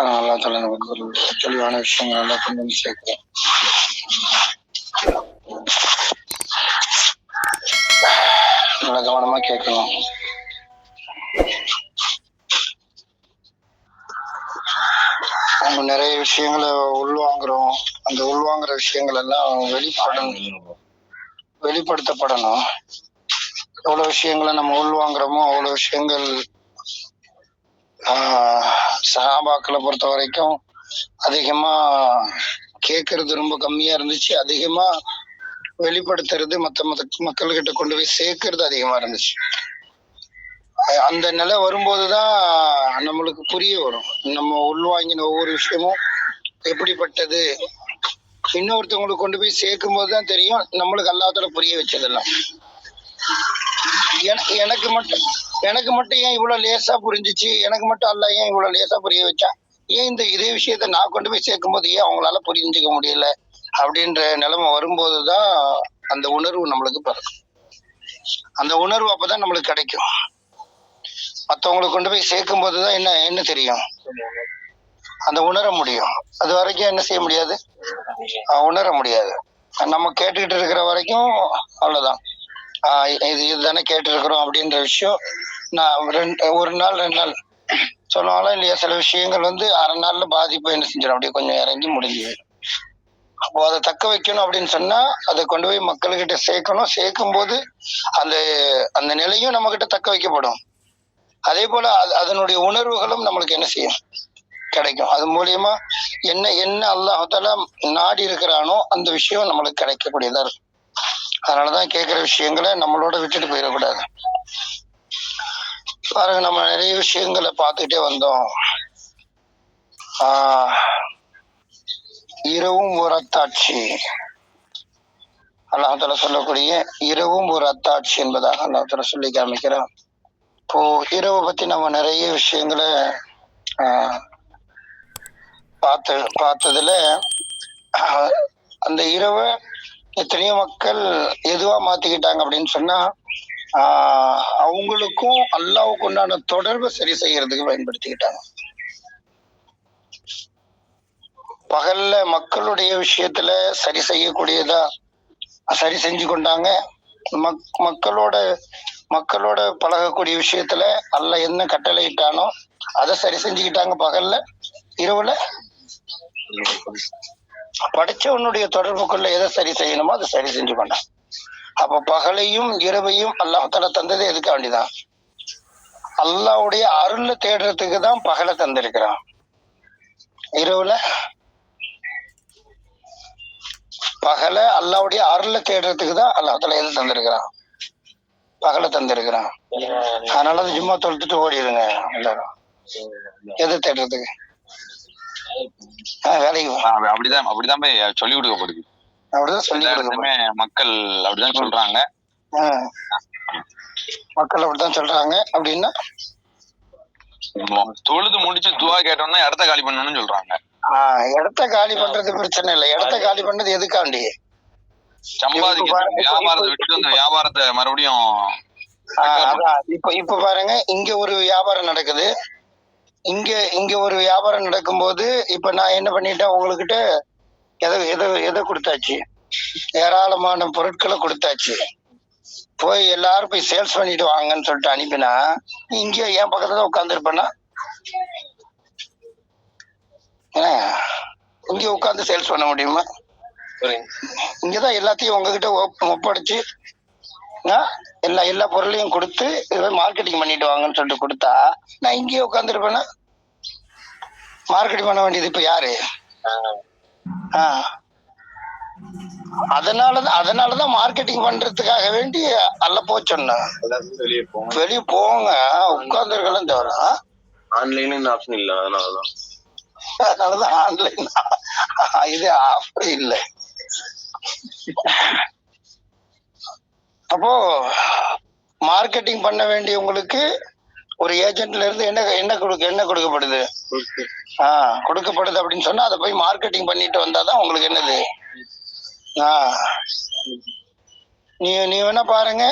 அல்லா தாலா நமக்கு ஒரு தெளிவான விஷயங்கள் எல்லாம் கொண்டு வந்து சேர்க்கிறோம். நல்லா கவனமா கேட்கணும். நம்ம நிறைய விஷயங்களை உள்வாங்குறோம். அந்த உள்வாங்குற விஷயங்கள் எல்லாம் வெளிப்படுத்தப்படணும். எவ்வளவு விஷயங்களை நம்ம உள்வாங்குறோமோ அவ்வளவு விஷயங்கள் சஹாபாக்களை பொறுத்த வரைக்கும் அதிகமா கேட்கறது ரொம்ப கம்மியா இருந்துச்சு. அதிகமா வெளிப்படுத்துறது மத்த மக்கள்கிட்ட கொண்டு போய் சேர்க்கறது அதிகமா இருந்துச்சு. அந்த நிலை வரும்போதுதான் நம்மளுக்கு புரிய வரும். நம்ம உள்வாங்கின ஒவ்வொரு விஷயமும் எப்படிப்பட்டது இன்னொருத்தவங்களுக்கு கொண்டு போய் சேர்க்கும் போதுதான் தெரியும் நம்மளுக்கு அல்லாஹ்தால புரிய வச்சதெல்லாம். எனக்கு மட்டும் ஏன் இவ்வளவு லேசா புரிஞ்சிச்சு, எனக்கு மட்டும் அல்லாஹ் ஏன் இவ்வளவு லேசா புரிய வச்சான், ஏன் இதே விஷயத்த நான் கொண்டு போய் சேர்க்கும் போது ஏன் அவங்களால புரிஞ்சுக்க முடியல அப்படின்ற நிலைமை வரும்போதுதான் அந்த உணர்வு நம்மளுக்கு பிறக்கும். அந்த உணர்வு அப்பதான் நம்மளுக்கு கிடைக்கும். மற்றவங்களுக்கு கொண்டு போய் சேர்க்கும் போதுதான் என்ன தெரியும், அந்த உணர முடியும். அது வரைக்கும் என்ன செய்ய முடியாது, உணர முடியாது. நம்ம கேட்டுக்கிட்டு இருக்கிற வரைக்கும் அவ்வளவுதான். இதுதானே கேட்டு இருக்கிறோம் அப்படின்ற விஷயம் நான் ஒரு நாள் 2 நாள் சொன்னாலும் இல்லையா, சில விஷயங்கள் அரை நாள்ல பாதிப்பு என்ன செஞ்சிடும், அப்படியே கொஞ்சம் இறங்கி முடிஞ்சு. அப்போ அதை தக்க வைக்கணும் அப்படின்னு சொன்னா அதை கொண்டு போய் மக்கள்கிட்ட சேர்க்கணும். சேர்க்கும் போது அந்த அந்த நிலையும் நம்ம கிட்ட தக்க வைக்கப்படும். அதே போல அதனுடைய உணர்வுகளும் நம்மளுக்கு என்ன செய்யும், கிடைக்கும். அது மூலியமா என்ன அல்லாஹ்தாலா நாடி இருக்கிறானோ அந்த விஷயம் நம்மளுக்கு கிடைக்கக்கூடியதா இருக்கும். அதனாலதான் கேட்கிற விஷயங்களை நம்மளோட விட்டுட்டு போயிடக்கூடாது. பாருங்க, நம்ம நிறைய விஷயங்களை பார்த்துக்கிட்டே வந்தோம். இரவும் ஒரு அத்தாட்சி, அல்லாஹ்தாலா சொல்லக்கூடிய இரவும் ஒரு அத்தாட்சி என்பதாக அல்லாஹ்தாலா சொல்லி காமிக்கிறான். இப்போ இரவை பத்தி நம்ம நிறைய விஷயங்களை பார்த்ததுல அந்த இரவை எத்தனையோ மக்கள் எதுவா மாத்திக்கிட்டாங்க அப்படின்னு சொன்னா அவங்களுக்கும் அல்லாஹ்வுக்கு உண்டான தொடர்பை சரி செய்யறதுக்கு பயன்படுத்திக்கிட்டாங்க. பகல்ல மக்களுடைய விஷயத்துல சரி செய்யக்கூடியதா சரி செஞ்சு கொண்டாங்க. மக்களோட பழகக்கூடிய விஷயத்துல அல்லாஹ் என்ன கட்டளை இட்டானோ அதை சரி செஞ்சுக்கிட்டாங்க பகல்ல. இரவுல படிச்சவனுடைய தொடர்புக்குள்ள எதை சரி செய்யணுமோ அதை சரி செஞ்சு கொண்டான். அப்ப பகலையும் இரவையும் அல்லாஹ்தாலா தந்தது எதுக்கு வேண்டிதான், அல்லாஹ்வுடைய அருளை தேடுறதுக்கு தான் பகலை தந்திருக்கிறான். இரவுல பகலை அல்லாஹ்வுடைய அருளை தேடுறதுக்கு தான் அல்லாஹ்தாலா எது தந்திருக்கிறான், பகலை தந்திருக்கிறான். அதனால ஜும்மா தொழுத்துட்டு ஓடிடுங்க எல்லாரும். எதை தேடுறதுக்கு வேலைக்கு அப்படிதான் சொல்லி கொடுக்கப்படுது. அப்படிதான் சொல்லி மக்கள் அப்படிதான் சொல்றாங்க. மக்கள் அப்படித்தான் சொல்றாங்க. அப்படின்னா தொழுது முடிச்சு துவா கேட்டோம்னா இடத்த காலி பண்ணணும்னு சொல்றாங்க. இடத்த காலி பண்றது பிரச்சனை இல்லை. இடத்த காலி பண்றது எதுக்காண்டி, வியாபாரத்தை விட்டுட்டு அந்த வியாபாரத்தை மறுபடியும் இப்ப பாருங்க, இங்க ஒரு வியாபாரம் நடக்குது, இங்க ஒரு வியாபாரம் நடக்கும்போது இப்ப நான் என்ன பண்ணிட்டேன், உங்ககிட்ட எதை கொடுத்தாச்சு, ஏராளமான பொருட்களை கொடுத்தாச்சு. போய் எல்லாரும் போய் சேல்ஸ் பண்ணிட்டு வாங்கன்னு சொல்லிட்டு அனுப்பினா இங்க என் பக்கத்துல உட்கார்ந்து இருப்பேன்னா இங்க உட்கார்ந்து சேல்ஸ் பண்ண முடியுமா? இங்கதான் எல்லாத்தையும் உங்ககிட்ட ஒப்படைச்சு எல்லா பொருளையும் கொடுத்து மார்க்கெட்டிங் பண்ணிட்டு வாங்கன்னு சொல்லிட்டு கொடுத்தா நான் இங்கேயே உட்கார்ந்து இருப்பேன்னா மார்க்கெட்டிங் பண்ண வேண்டியது இப்ப யாரு? அதனாலதான் மார்க்கெட்டிங் பண்றதுக்காக வேண்டி அல்ல சொன்ன வெளியே போங்க, உட்கார்ந்து இருக்கலாம் தவிர ஆன்லைன் ஆப்ஷன் இல்ல. அதனாலதான் ஆன்லைன் இது ஆஃபர் இல்லை. அப்போ மார்க்கெட்டிங் பண்ண வேண்டியவங்களுக்கு ஒரு ஏஜென்ட்ல இருந்து என்ன கொடுக்கப்படுது, கொடுக்கப்படுது அப்படின்னு சொன்னா அதை போய் மார்க்கெட்டிங் பண்ணிட்டு வந்தாதான் உங்களுக்கு என்னது. நீ வேணா பாருங்க,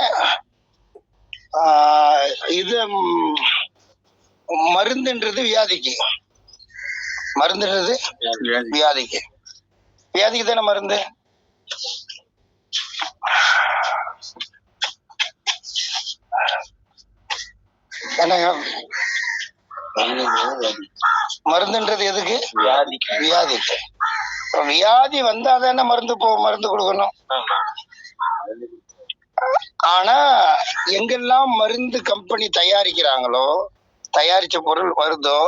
இது மருந்துன்றது வியாதிக்கு, மருந்துன்றது வியாதிக்கு. வியாதிக்கு தானே மருந்து. என்னங்க மருந்துன்றது எதுக்கு? வியாதிக்கு. வியாதி வந்தா தானே மருந்து மருந்து கொடுக்கணும். ஆனா எங்கெல்லாம் மருந்து கம்பெனி தயாரிக்கிறாங்களோ, தயாரிச்ச பொருள் வருதோ,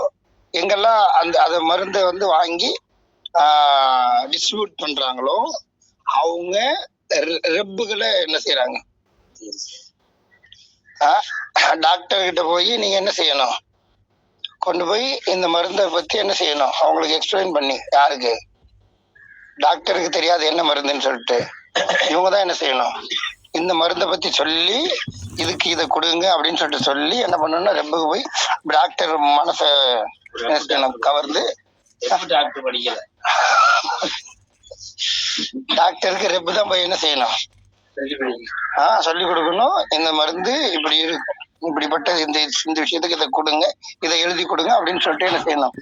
எங்கெல்லாம் அந்த மருந்தை வந்து வாங்கி டிஸ்ட்ரிபியூட் பண்றாங்களோ, அவங்க ரெப்புகளை என்ன செய்யறாங்க, டாக்டர் கிட்ட போய் நீங்க என்ன செய்யணும், கொண்டு போய் இந்த மருந்தை பத்தி என்ன செய்யணும், அவங்களுக்கு எக்ஸ்பிளைன் பண்ணி, யாருக்கு, டாக்டருக்கு தெரியாது என்ன மருந்துன்னு சொல்லிட்டு, இவங்க தான் என்ன செய்யணும், இந்த மருந்தை பத்தி சொல்லி இதுக்கு இதை கொடுங்க அப்படின்னு சொல்லிட்டு சொல்லி என்ன பண்ணணும்னா, ரெப்புக்கு போய் டாக்டர் மனசை கவர்ந்து, டாக்டர் படிக்கல, டாக்டருக்கு ரெப்பு தான் போய் என்ன செய்யணும், சொல்லி கொடுக்கணும். இந்த மருந்து இப்படி இருக்கும், இப்படிப்பட்ட இந்த விஷயத்துக்கு இதை கொடுங்க, இதை எழுதி கொடுங்க அப்படின்னு சொல்லிட்டு என்ன செய்யணும்.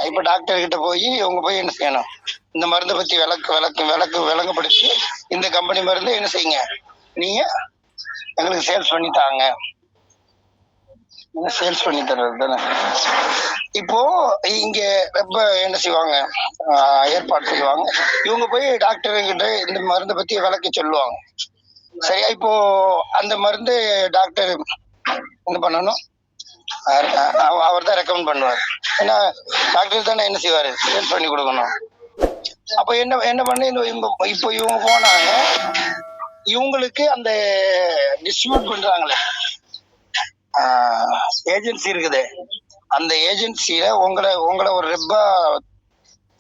இப்ப டாக்டர் கிட்ட போய் இவங்க போய் என்ன செய்யணும், இந்த மருந்தை பத்தி விளங்கப்படுத்தி, இந்த கம்பெனி மருந்து என்ன செய்யுங்க, நீங்க எங்களுக்கு சேல்ஸ் பண்ணி தாங்க, சேல்ஸ் பண்ணி தர்றது தானே. இப்போ இங்க ரொம்ப என்ன செய்வாங்க, ஏற்பாடு செய்வாங்க, இவங்க போய் டாக்டர் கிட்ட இந்த மருந்தை பத்தி விளக்கி சொல்லுவாங்க. சரியா, இப்போ அந்த மருந்து டாக்டர் என்ன பண்ணணும், அவர் தான் ரெக்கமெண்ட் பண்ணுவார். ஏன்னா டாக்டர் தானே என்ன செய்வாரு, சேல்ஸ் பண்ணி கொடுக்கணும். அப்ப என்ன பண்ணி இப்போ இவங்க போனாங்க, இவங்களுக்கு அந்த டிஸ்ட்ரிபியூட் பண்றாங்களே ஏஜென்சி இருக்குது, அந்த ஏஜென்சியில உங்களை ஒரு ரெப்பா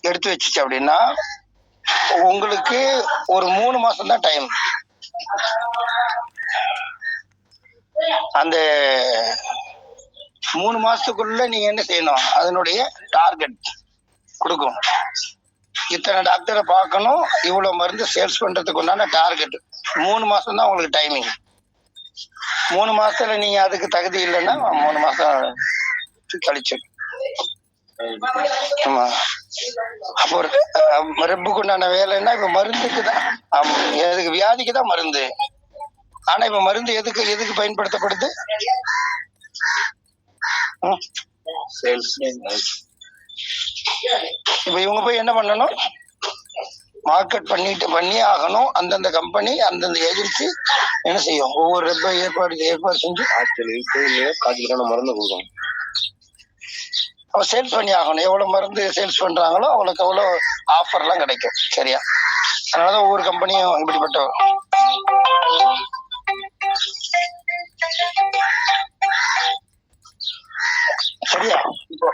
எடுத்து வச்சுச்சு அப்படின்னா, உங்களுக்கு ஒரு 3 மாசம் தான் டைம். அந்த 3 மாசத்துக்குள்ள நீங்க என்ன செய்யணும், அதனுடைய டார்கெட் கொடுக்கும். இத்தனை டாக்டரை பார்க்கணும், இவ்வளவு மருந்து சேல்ஸ் பண்றதுக்கு உண்டான டார்கெட். 3 மாசம் தான் உங்களுக்கு டைமிங். 3 மாசத்துல நீங்க அதுக்கு தகுதி இல்லைன்னா 3 மாசம் கழிச்சு. ஆமா, அப்போ ரெப்புக்கு உண்டான வேலைன்னா இப்ப மருந்துக்கு தான், எதுக்கு, வியாதிக்கு தான் மருந்து. ஆனா இப்ப மருந்து எதுக்கு பயன்படுத்தப்படுது, இப்ப இவங்க போய் என்ன பண்ணணும், மார்க்கெட் பண்ணியே ஆகணும். அந்தந்த கம்பெனி அந்தந்த ஏஜென்சி என்ன செய்யும், ஒவ்வொரு ரெப்பை ஏற்பாடு செஞ்சு காய்ச்சலுக்கான மருந்து கொடுக்கும். அவ சேல்ஸ் பண்ணி ஆகணும். எவ்வளவு மருந்து சேல்ஸ் பண்றாங்களோ அவங்களுக்கு எவ்வளவு ஆஃபர் எல்லாம் கிடைக்கும். சரியா, அதனாலதான் ஒவ்வொரு கம்பெனியும் இப்படிப்பட்ட சரியா. இப்போ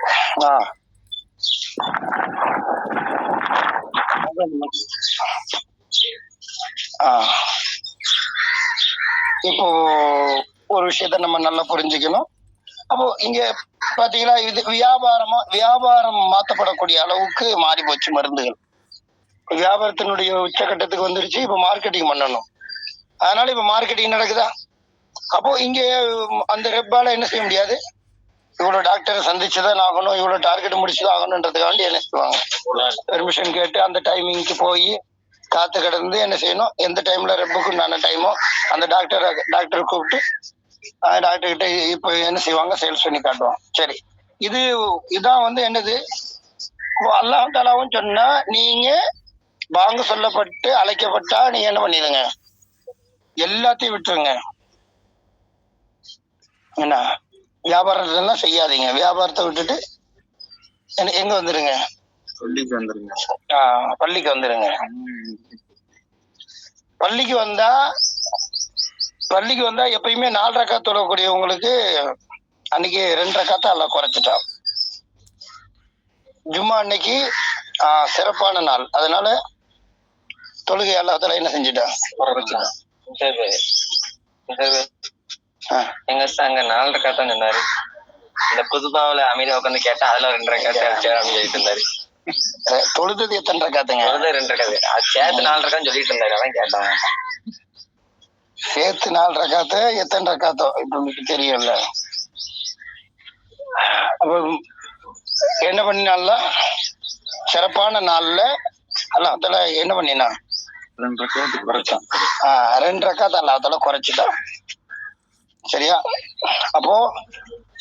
இப்போ ஒரு விஷயத்த நம்ம நல்லா புரிஞ்சுக்கணும். அப்போ இங்க பாத்தீங்கன்னா, இது வியாபாரம் மாற்றப்படக்கூடிய அளவுக்கு மாறி போச்சு மருந்துகள். வியாபாரத்தினுடைய உச்சகட்டத்துக்கு வந்துருச்சு. இப்ப மார்க்கெட்டிங் பண்ணணும். அதனால இப்ப மார்க்கெட்டிங் நடக்குதா. அப்போ இங்க அந்த ரெப்பால என்ன செய்ய முடியாது, இவ்வளவு டாக்டரை சந்திச்சுதான் ஆகணும், இவ்வளவு டார்கெட் முடிச்சுதான் ஆகணுன்றதுக்காண்டி என்ன செய்வாங்க, பெர்மிஷன் கேட்டு அந்த டைமிங்க்கு போய் காத்து கிடந்து என்ன செய்யணும், எந்த டைம்ல ரெப்புக்கு உண்டான டைமோ அந்த டாக்டர் கூப்பிட்டு டாக்டர் கிட்ட இப்ப என்ன செய்வாங்க, சேல்ஸ் பண்ணி காட்டுவாங்க. சரி, இதான் வந்து என்னது, அல்லாஹ் தஆலாவும் சொன்னா, நீங்க வாங்க சொல்லப்பட்டு அழைக்கப்பட்டா நீங்க என்ன பண்ணிடுங்க, எல்லாத்தையும் விட்டுருங்க. என்ன வியாபாரத்தெல்லாம் செய்யாதீங்க. வியாபாரத்தை விட்டுட்டு எங்க வந்துருங்க, பள்ளிக்கு வந்துருங்க. பள்ளிக்கு வந்துருங்க. பள்ளிக்கு வந்தா எப்பயுமே 4 ரக்காத் தொழக்கூடியவங்களுக்கு அன்னைக்கு 2 ரக்காத்தை அல்லாஹ் குறைச்சிட்டான். ஜும்மா அன்னைக்கு சிறப்பான நாள், அதனால தொழுகை அல்லாஹ் தஆலா என்ன செஞ்சுட்டான், குறைச்சிட்டான். எங்க அங்க 4 ரக்காத்தான் சொன்னாரு. இந்த புதுபாவில அமைதியா உட்காந்து கேட்டா அதுல 2 ரக்காத்து அப்படின்னு சொல்லிட்டு இருந்தாரு. தொழுது எத்தனை ரக்காத்துங்க? 2 ரக்காத்து, சேர்த்து 4 ரக்கான்னு சொல்லிட்டு இருந்தாரு. அதான் கேட்டாங்க, சேர்த்து 4 ரக்காத்து எத்தனை ரக்காத்தோ இப்ப உங்களுக்கு தெரியும்ல. அப்ப என்ன பண்ணினால சிறப்பான நாள்ல அல்லாஹ் என்ன பண்ணினா 2 ரக்காத்து குறைச்சான். 2 ரக்காத் அல்லாஹ் குறைச்சிட்டான். சரியா? அப்போ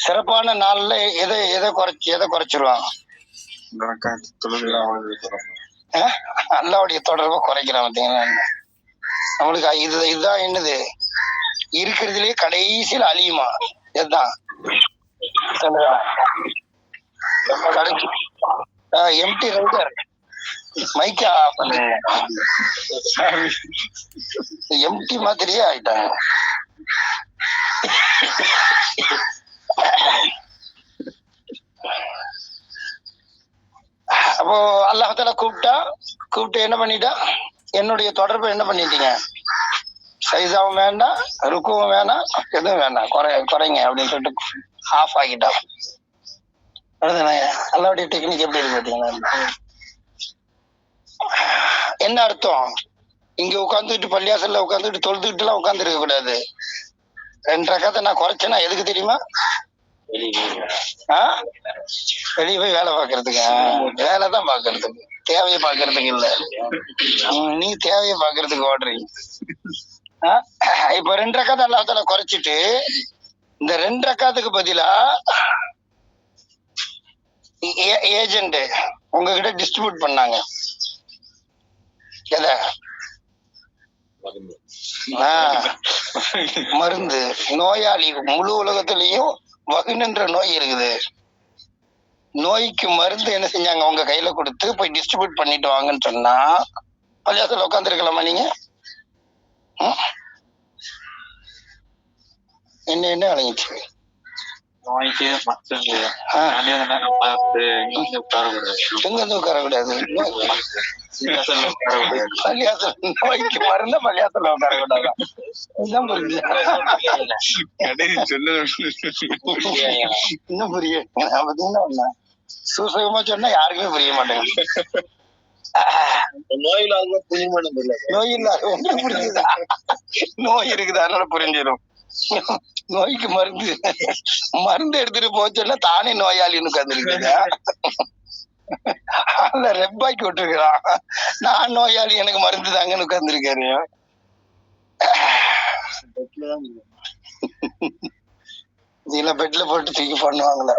சிறப்பான நாள்ல எதை குறைச்சிருவான்? அல்லாஹ்வுடைய தொடர்பை குறைக்கிறான். பார்த்தீங்களா? நம்மளுக்கு இதுதான் என்னது இருக்கிறதுலயே கடைசியில் அழியுமா? இதுதான் எம்டி ரைடர் மைக்கா எம்டி மாதிரியே ஆயிட்டாங்க. அப்போ அல்லாஹ்தால கூப்பிட்டு என்ன பண்ணிட்டா, என்னுடைய தொடர்பை என்ன பண்ணிட்டீங்க, சைஸாவும் வேண்டாம், ருக்குவும் வேணாம், எதுவும் வேண்டாம், குறைங்க அப்படின்னு சொல்லிட்டு ஆஃப் ஆகிட்டா. அல்லாவுடைய டெக்னிக் எப்படி இருக்கு பார்த்தீங்களா? என்ன அர்த்தம்? இங்க உட்காந்துட்டு பள்ளியாசல்ல உட்காந்துட்டு தொழுதுகிட்டு எல்லாம் உட்கார்ந்து இருக்க கூடாது. 2 ரக்காத்தை நான் குறைச்சேன்னா எதுக்கு தெரியுமா? வெளியே போய் வேலை பார்க்கறதுக்கு. வேலைதான் பார்க்கறதுக்கு, தேவையை பார்க்கறதுக்கு இல்ல. நீ தேவையை பார்க்கறதுக்கு ஓடுறீங்க. இப்ப 2 ரக்காத்தை அல்லாஹ்தால குறைச்சிட்டு இந்த 2 ரக்காத்துக்கு பதிலா ஏஜென்ட் உங்ககிட்ட டிஸ்ட்ரிபியூட் பண்ணாங்க. எதை? மருந்து. நோயாளி முழு உலகத்திலையும் வகுன்ற நோய் இருக்குது. நோய்க்கு மருந்து என்ன செஞ்சாங்க? உங்க கையில கொடுத்து போய் டிஸ்ட்ரிபியூட் பண்ணிட்டு வாங்கன்னு சொன்னா பள்ளியாசல்ல உட்கார்ந்து இருக்கலாமா நீங்க? என்ன அழகிச்சு நோய்க்கு எங்க வந்து உட்காரக்கூடாது. நோய்க்கு மருந்த பள்ளியாசல்ல உட்காரக்கூடாது. இன்னும் புரிய சூசகமா சொன்னா யாருக்குமே புரிய மாட்டேங்குது. நோய் இல்லாத புரிஞ்சுதா? நோய் இருக்குது அதனால புரிஞ்சிடும். நோய்க்கு மருந்து எடுத்துட்டு போச்சோன்னா தானே நோயாளின்னு உட்கார்ந்துருக்கீங்க. அல்ல ரெப்பாக்கி விட்டுருக்கிறான். நான் நோயாளி, எனக்கு மருந்து தாங்கன்னு உட்கார்ந்துருக்காரு. இதுல பெட்ல போட்டு தூக்கி பண்ணுவாங்கள.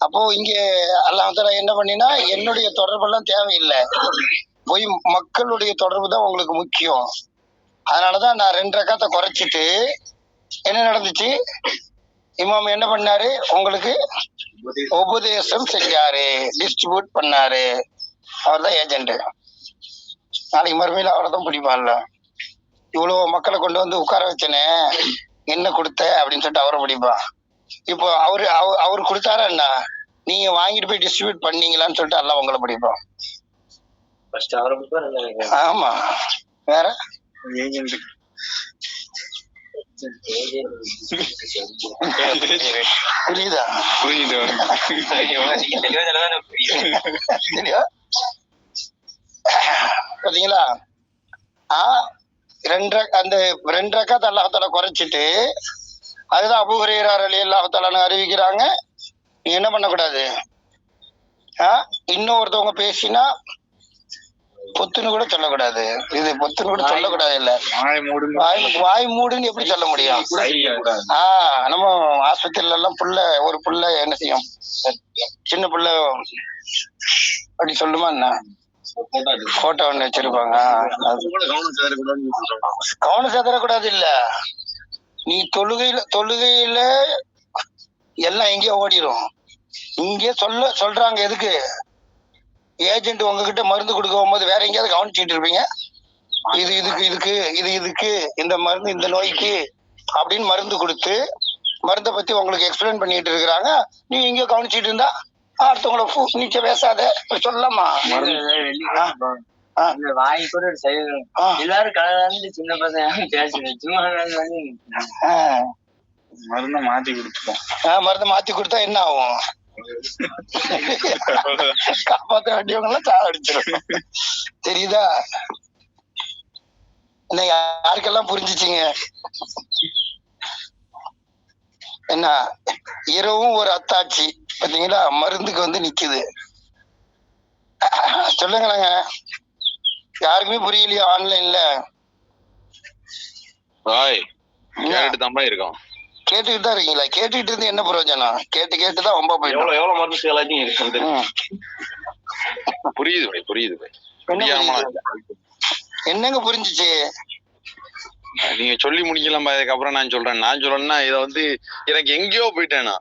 அப்போ இங்க அல்லாஹ் என்ன பண்ணினா, என்னுடைய தொடர்பெல்லாம் தேவையில்லை, போய் மக்களுடைய தொடர்பு தான் உங்களுக்கு முக்கியம். அதனாலதான் நான் 2 ரக்காத்தை குறைச்சிட்டு என்ன நடந்துச்சு, இமாம் என்ன பண்ணாரு, உங்களுக்கு உபதேசம் செஞ்சாரு, டிஸ்ட்ரிபியூட் பண்ணாரு. அவர் தான் ஏஜென்ட். நாளைக்கு மறுமையில அவரை தான் பிடிப்பான்ல. இவ்வளவு மக்களை கொண்டு வந்து உட்கார வச்சனே, என்ன கொடுத்த அப்படின்னு சொல்லிட்டு அவரை பிடிப்பான். இப்போ அவரு கொடுத்தாரா என்ன, நீங்க வாங்கிட்டு போய் டிஸ்ட்ரிபியூட் பண்ணீங்களான்னு சொல்லிட்டு எல்லாம் உங்களை பிடிப்பான். ஆமா, வேற புரியுதா? பாத்தீங்களா? அந்த 2 ரக்காத் அல்லாஹ் குறைச்சிட்டு, அதுதான் அபூ ஹுரைரா ரலியல்லாஹு தஆலா அறிவிக்கிறாங்க, நீ என்ன பண்ணக்கூடாது, இன்னொருத்தவங்க பேசினா பொத்துன்னு கூட சொல்லக்கூடாது. இது பொத்துன்னு கூட சொல்லக்கூடாது. இல்ல வாய் மூடுன்னு எப்படி சொல்ல முடியும்? நம்ம ஆஸ்பத்திரியில எல்லாம் ஒரு புள்ள என்ன செய்யும், சின்ன புள்ள அப்படி சொல்லுமா என்ன, போட்டோ ஒண்ணு வச்சிருப்பாங்க. கவனம் செதறக்கூடாது. இல்ல, நீ தொழுகையில எல்லாம் எங்கேயோ ஓடிடும். இங்கே சொல்றாங்க எதுக்கு, ஏஜென்ட் உங்ககிட்ட மருந்து கொடுக்க போகும்போது வேற எங்கேயாவது கவனிச்சுட்டு இருப்பீங்க. இதுக்கு இந்த மருந்து இந்த நோய்க்கு அப்படின்னு மருந்து கொடுத்து மருந்தை பத்தி உங்களுக்கு எக்ஸ்பிளைன் பண்ணிட்டு இருக்கிறாங்க. நீ எங்கேயோ கவனிச்சுட்டு இருந்தா அடுத்தவங்களை நீச்ச பேசாத சொல்லலாமா? வாய் கூட எல்லாரும் கலந்து சின்ன பசங்க பேசுறேன். சும்மா மருந்தை மாத்தி கொடுத்துட்டோம். மருந்தை மாத்தி கொடுத்தா என்ன ஆகும்? காப்பாற்ற வேண்டியவங்க எல்லாம் சாவடிச்சிடும். தெரியுதா? என்ன யாருக்கெல்லாம் புரிஞ்சிச்சிங்க? என்ன இரவும் ஒரு அத்தாட்சி பாத்தீங்களா, மருந்துக்கு வந்து நிக்குது. சொல்லுங்களேங்க, யாருக்குமே புரியலையா ஆன்லைன்ல? கேட்டுட்டு தான் இருக்கோம். கேட்டுக்கிட்டு தான் இருக்கீங்களா? கேட்டுக்கிட்டு இருந்து என்ன பிரயோஜனம்? கேட்டுதான் ரொம்ப போயிடும். எவ்வளவு மருந்து சேலாச்சும் இருக்கு. புரியுது பை, புரியுது பை. என்னங்க புரிஞ்சுச்சு? நீங்க சொல்லி முடிக்கலாம். அதுக்கப்புறம் நான் சொல்லணும்னா இதை வந்து எனக்கு எங்கேயோ போயிட்டேனா,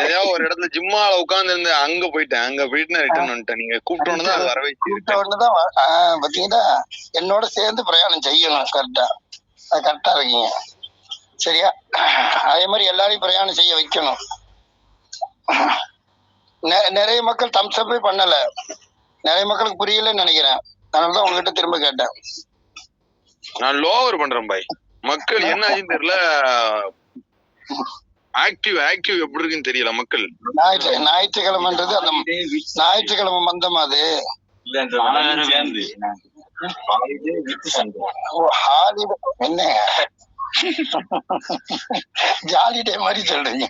ஏதாவது ஒரு இடத்துல ஜிம்மால உட்கார்ந்து இருந்தேன், அங்க போயிட்டு ரிட்டர்ன் வந்துட்டேன். நீங்க கூப்பிட்டோன்னு தான் வரவே பாத்தீங்கன்னா என்னோட சேர்ந்து பிரயாணம் செய்யணும். கரெக்டா இருக்கீங்க. சரியா? அதே மாதிரி எல்லாரையும் பிரயாணம் செய்ய வைக்கணும். நிறைய மக்கள் தம்ஸ்அப்பே பண்ணல, நிறைய மக்களுக்கு புரியலன்னு நினைக்கிறேன். அதனாலதான் உங்ககிட்ட திரும்ப கேட்டேன். நான் லோவர் பண்றேன் பாய். மக்கள் என்ன ஆச்சுன்னு தெரியல, ஆக்டிவ் எப்படி இருக்குன்னு தெரியல மக்கள். ஞாயிற்றுக்கிழமைன்றது அந்த ஞாயிற்றுக்கிழமை மந்தம் அது என்ன ஜாலிடே மாதிரி சொல்றீங்க.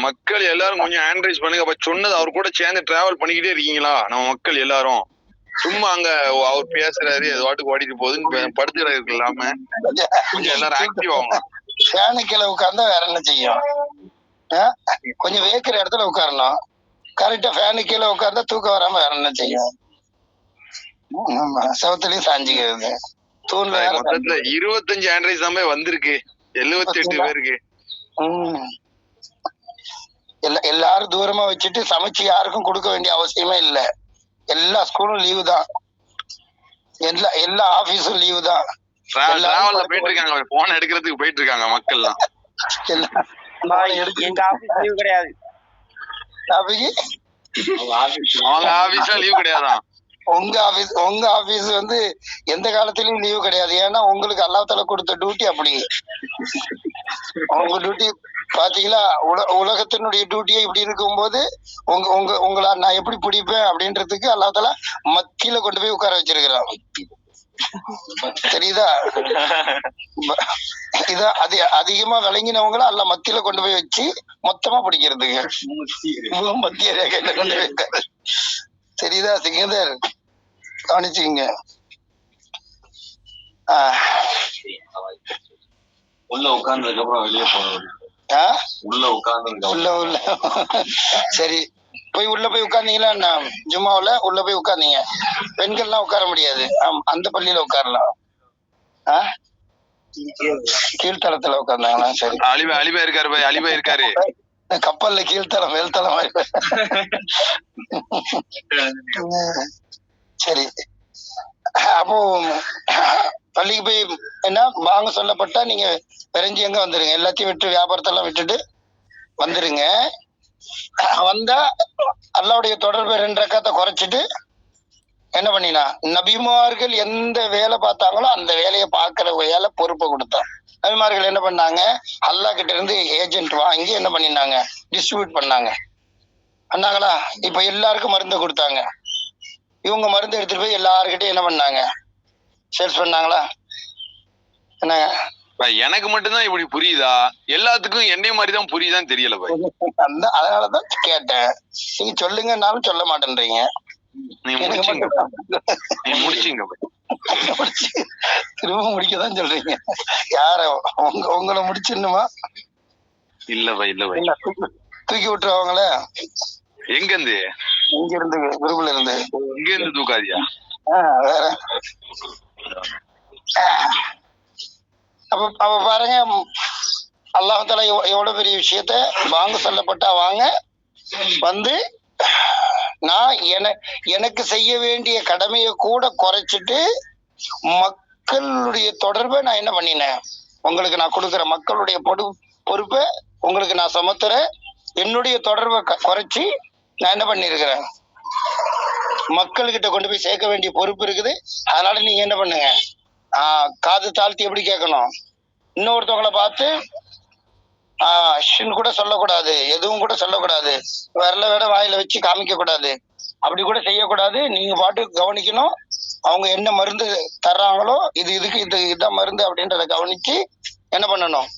மக்கள் எல்லாரும் கொஞ்சம் ஆண்ட்ரைஸ் பண்ணுங்க. சொன்னது அவர் கூட சேர்ந்து டிராவல் பண்ணிக்கிட்டே இருக்கீங்களா? நம்ம மக்கள் எல்லாரும் சும்மா அங்க அவர் பேசுறாரு, அது வாட்டுக்கு ஓடிட்டு போகுதுன்னு படுத்துறது இல்லாம கொஞ்சம் எல்லாரும் ஆக்டிவ் ஆகும். ஃபேனுக்குள்ள உட்கார்ந்தா வேற என்ன செய்யும்? கொஞ்சம் வேக்கிற இடத்துல உட்காரணும். கரெக்டா ஃபேனுக்கு கீழே உட்கார்ந்தா தூக்கம் வராம வேற என்ன செய்யும்? சவத்துலயும் சாஞ்சிக்கிறது. தூண்ல 25 ஆண்ட்ராய்ஸ் தான் வந்திருக்கு, 78 பேருக்கு. எல்லாரும் தூரமா வச்சுட்டு சமைச்சு யாருக்கும் கொடுக்க வேண்டிய அவசியமே இல்ல. எல்லா ஸ்கூலும் லீவு தான், எல்லா ஆபீஸும் லீவு தான். டிராவல்ல போயிட்டு இருக்காங்க, போன் எடுக்கிறதுக்கு போயிட்டு இருக்காங்க மக்கள் எல்லாம். எங்க ஆபீஸ் லீவு கிடையாது. அவங்க ஆபீஸ்ல லீவு கிடையாதான். உங்க ஆபீஸ் வந்து எந்த காலத்திலயும் லீவு கிடையாது. ஏன்னா உங்களுக்கு அல்லாஹ் தஆலா கொடுத்த டியூட்டி அப்படி. உங்க டியூட்டி பாத்தீங்களா, உலகத்தினுடைய டியூட்டியே இப்படி இருக்கும்போது உங்களை நான் எப்படி பிடிப்பேன் அப்படின்றதுக்கு அல்லாஹ் தஆலா மத்தியில கொண்டு போய் உட்கார வச்சிருக்கிறான். தெரியுதா? இத அதிகமா விளங்கினவங்கள அல்ல மத்தியில கொண்டு போய் வச்சு மொத்தமா பிடிக்கிறதுக்கு மத்திய ரேகையில கொண்டு போய். தெரியுதா சிங்கந்தர்? கவனிச்சுங்க. உள்ள உட்கார்ந்ததுக்கு அப்புறம் வெளியே போகணும். உள்ள சரி, உள்ள போய் உட்கார்ந்தீங்களா? ஜும்மாவுல உள்ள போய் உட்கார்ந்தீங்க. பெண்கள்லாம் உட்கார முடியாது, அந்த பள்ளியில உட்காரலாம். கீழ்த்தளத்துல உட்கார்ந்தாங்களா? சரி. அலிபா இருக்காரு பாய், அலிபா இருக்காரு. கப்பல்ல கீழ்த்தளம் மேல்தளம். சரி, அப்போ பள்ளிக்கு போய் என்ன வாங்க சொல்லப்பட்டா நீங்க விரைஞ்சி எங்க வந்துருங்க. எல்லாத்தையும் விட்டு வியாபாரத்தெல்லாம் விட்டுட்டு வந்துருங்க. வந்தா அல்லாஹ்வுடைய தொடர்பு 2 ரக்காத்தை குறைச்சிட்டு என்ன பண்ணினா, நபிமார்கள் எந்த வேலை பார்த்தாங்களோ அந்த வேலையை பார்க்கிற வேலை பொறுப்பை கொடுத்தான். நபிமார்கள் என்ன பண்ணாங்க, அல்லாஹ் கிட்ட இருந்து ஏஜென்ட் வாங்கி என்ன பண்ணினாங்க, டிஸ்ட்ரிபியூட் பண்ணாங்களா? இப்ப எல்லாருக்கும் மருந்து கொடுத்தாங்க. இவங்க மருந்து எடுத்துட்டு போய் எல்லாருக்கிட்டையும் என்ன பண்ணாங்க, சேல்ஸ் பண்ணாங்களா? என்னங்க எனக்கு மட்டும்தான் இப்படி புரியுதா? எல்லாத்துக்கும் என்னைய மாதிரி தான் புரியுதான்னு தெரியல பாய். அதனாலதான் கேட்டேன். நீங்க சொல்லுங்கன்னாலும் சொல்ல மாட்டேன்றீங்க. திரும்ப முடிக்கதான் சொல்றீங்க. யார உங்களை முடிச்சிடணுமா? இல்ல பாய், இல்ல பாய். தூக்கி விட்டுருவாங்களே. எங்க இருந்து? இங்க இருந்து, குரூப்ல இருந்து. இங்க இருந்து தூக்காதியா? வேற அப்ப பாருங்க, அல்லாஹ் தஆலா எவ்வளவு பெரிய விஷயத்த வாங்க சொல்லப்பட்டா வாங்க வந்து, நான் எனக்கு செய்ய வேண்டிய கடமையை கூட குறைச்சிட்டு மக்களுடைய தொடர்பை நான் என்ன பண்ணினேன், உங்களுக்கு நான் கொடுக்குற மக்களுடைய பொறுப்பை உங்களுக்கு நான் சுமத்துறேன். என்னுடைய தொடர்பை குறைச்சி நான் என்ன பண்ணிருக்கிறேன், மக்கள்கிட்ட கொண்டு போய் சேர்க்க வேண்டிய பொறுப்பு இருக்குது. அதனால நீங்க என்ன பண்ணுங்க, காது தாழ்த்தி எப்படி கேட்கணும், இன்னொருத்தவங்களை பார்த்து கூட சொல்லக்கூடாது, எதுவும் கூட சொல்லக்கூடாது, விரல விட வாயில வச்சு காமிக்க கூடாது, அப்படி கூட செய்யக்கூடாது. நீங்க பாட்டுக்கு கவனிக்கணும். அவங்க என்ன மருந்து தர்றாங்களோ இதுக்கு இதுதான் மருந்து அப்படின்றத கவனிச்சு என்ன பண்ணணும்,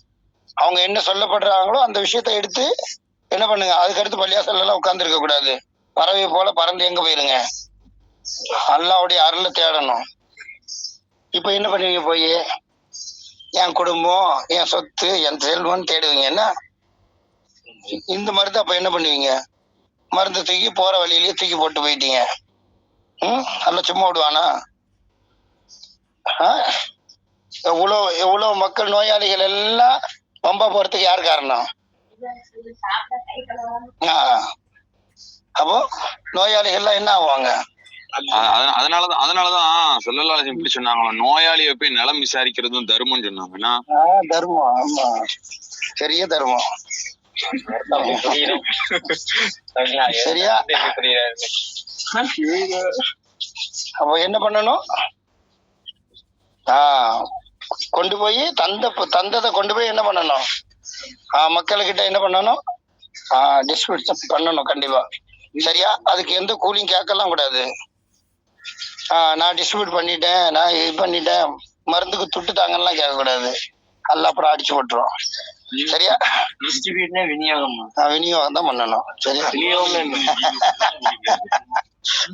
அவங்க என்ன சொல்லப்படுறாங்களோ அந்த விஷயத்த எடுத்து என்ன பண்ணுங்க. அதுக்கடுத்து பள்ளியாசல்ல எல்லாம் உட்கார்ந்து இருக்க கூடாது. பறவை போல பறந்து எங்க போயிருங்க, அல்லாஹ்வுடைய அருளை தேடணும். இப்ப என்ன பண்ணுவீங்க, போய் என் குடும்பம், என் சொத்து, என் செல்வம் தேடுவீங்க. என்ன இந்த மருந்து அப்ப என்ன பண்ணுவீங்க, மருந்து தூக்கி போற வழியிலேயே தூக்கி போட்டு போயிட்டீங்க. அல்ல சும்மா விடுவானா? எவ்வளவு மக்கள் நோயாளிகள் எல்லாம் பம்பா போறதுக்கு யார் காரணம்? அப்போ நோயாளிகள்லாம் என்ன ஆவாங்க? அதனாலதான் ஸல்லல்லாஹு அலைஹி வஸல்லம் இப்படி சொன்னாங்க, நோயாளியை போய் நலம் விசாரிக்கிறதும் தர்மம் சொன்னாங்கன்னா. தர்மம், ஆமா, பெரிய தர்மம். சரியா? அப்போ என்ன பண்ணணும்? கொண்டு போய் தந்ததை கொண்டு போய் என்ன பண்ணணும், மக்கள்கிட்ட என்ன பண்ணணும், டிஸ்ட்ரிபியூட் பண்ணணும் கண்டிப்பா. சரியா? அதுக்கு எந்த கூலியும் கேட்கலாம் கூடாது. நான் டிஸ்ட்ரிபியூட் பண்ணிட்டேன், நான் இது பண்ணிட்டேன், மருந்துக்கு துட்டு தாங்கலாம் கேட்க கூடாது. அல்லாஹ் அப்புறம் அடிச்சு போட்டுரும். சரியா? டிஸ்ட்ரிபியூட்னா விநியோகம். விநியோகம் தான் பண்ணணும். சரியா?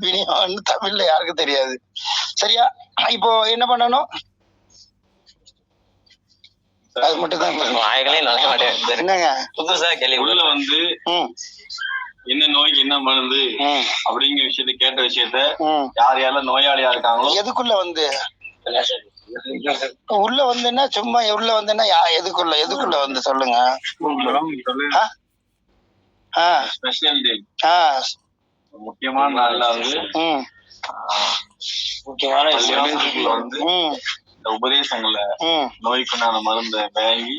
விநியோகம் தமிழ்ல யாருக்கும் தெரியாது. சரியா? இப்போ என்ன பண்ணணும், அது மட்டும் தான் என்னங்க புதுசா கேள்வி. உள்ள வந்து என்ன நோய்க்கு என்ன மருந்து அப்படிங்கிற விஷயத்த கேட்ட விஷயத்த யார் யாரெல்லாம் நோயாளியா இருக்காங்களோ எதுக்குள்ள வந்து உள்ள வந்துன்னா சும்மா உள்ள வந்துன்னா எதுக்குள்ள வந்து சொல்லுங்க. ஸ்பெஷல் டே, முக்கியமான நாள்ல வந்து முக்கியமான விஷயம் வந்து இந்த உபதேசங்கள்ல நோய்க்குண்டான மருந்தை வாங்கி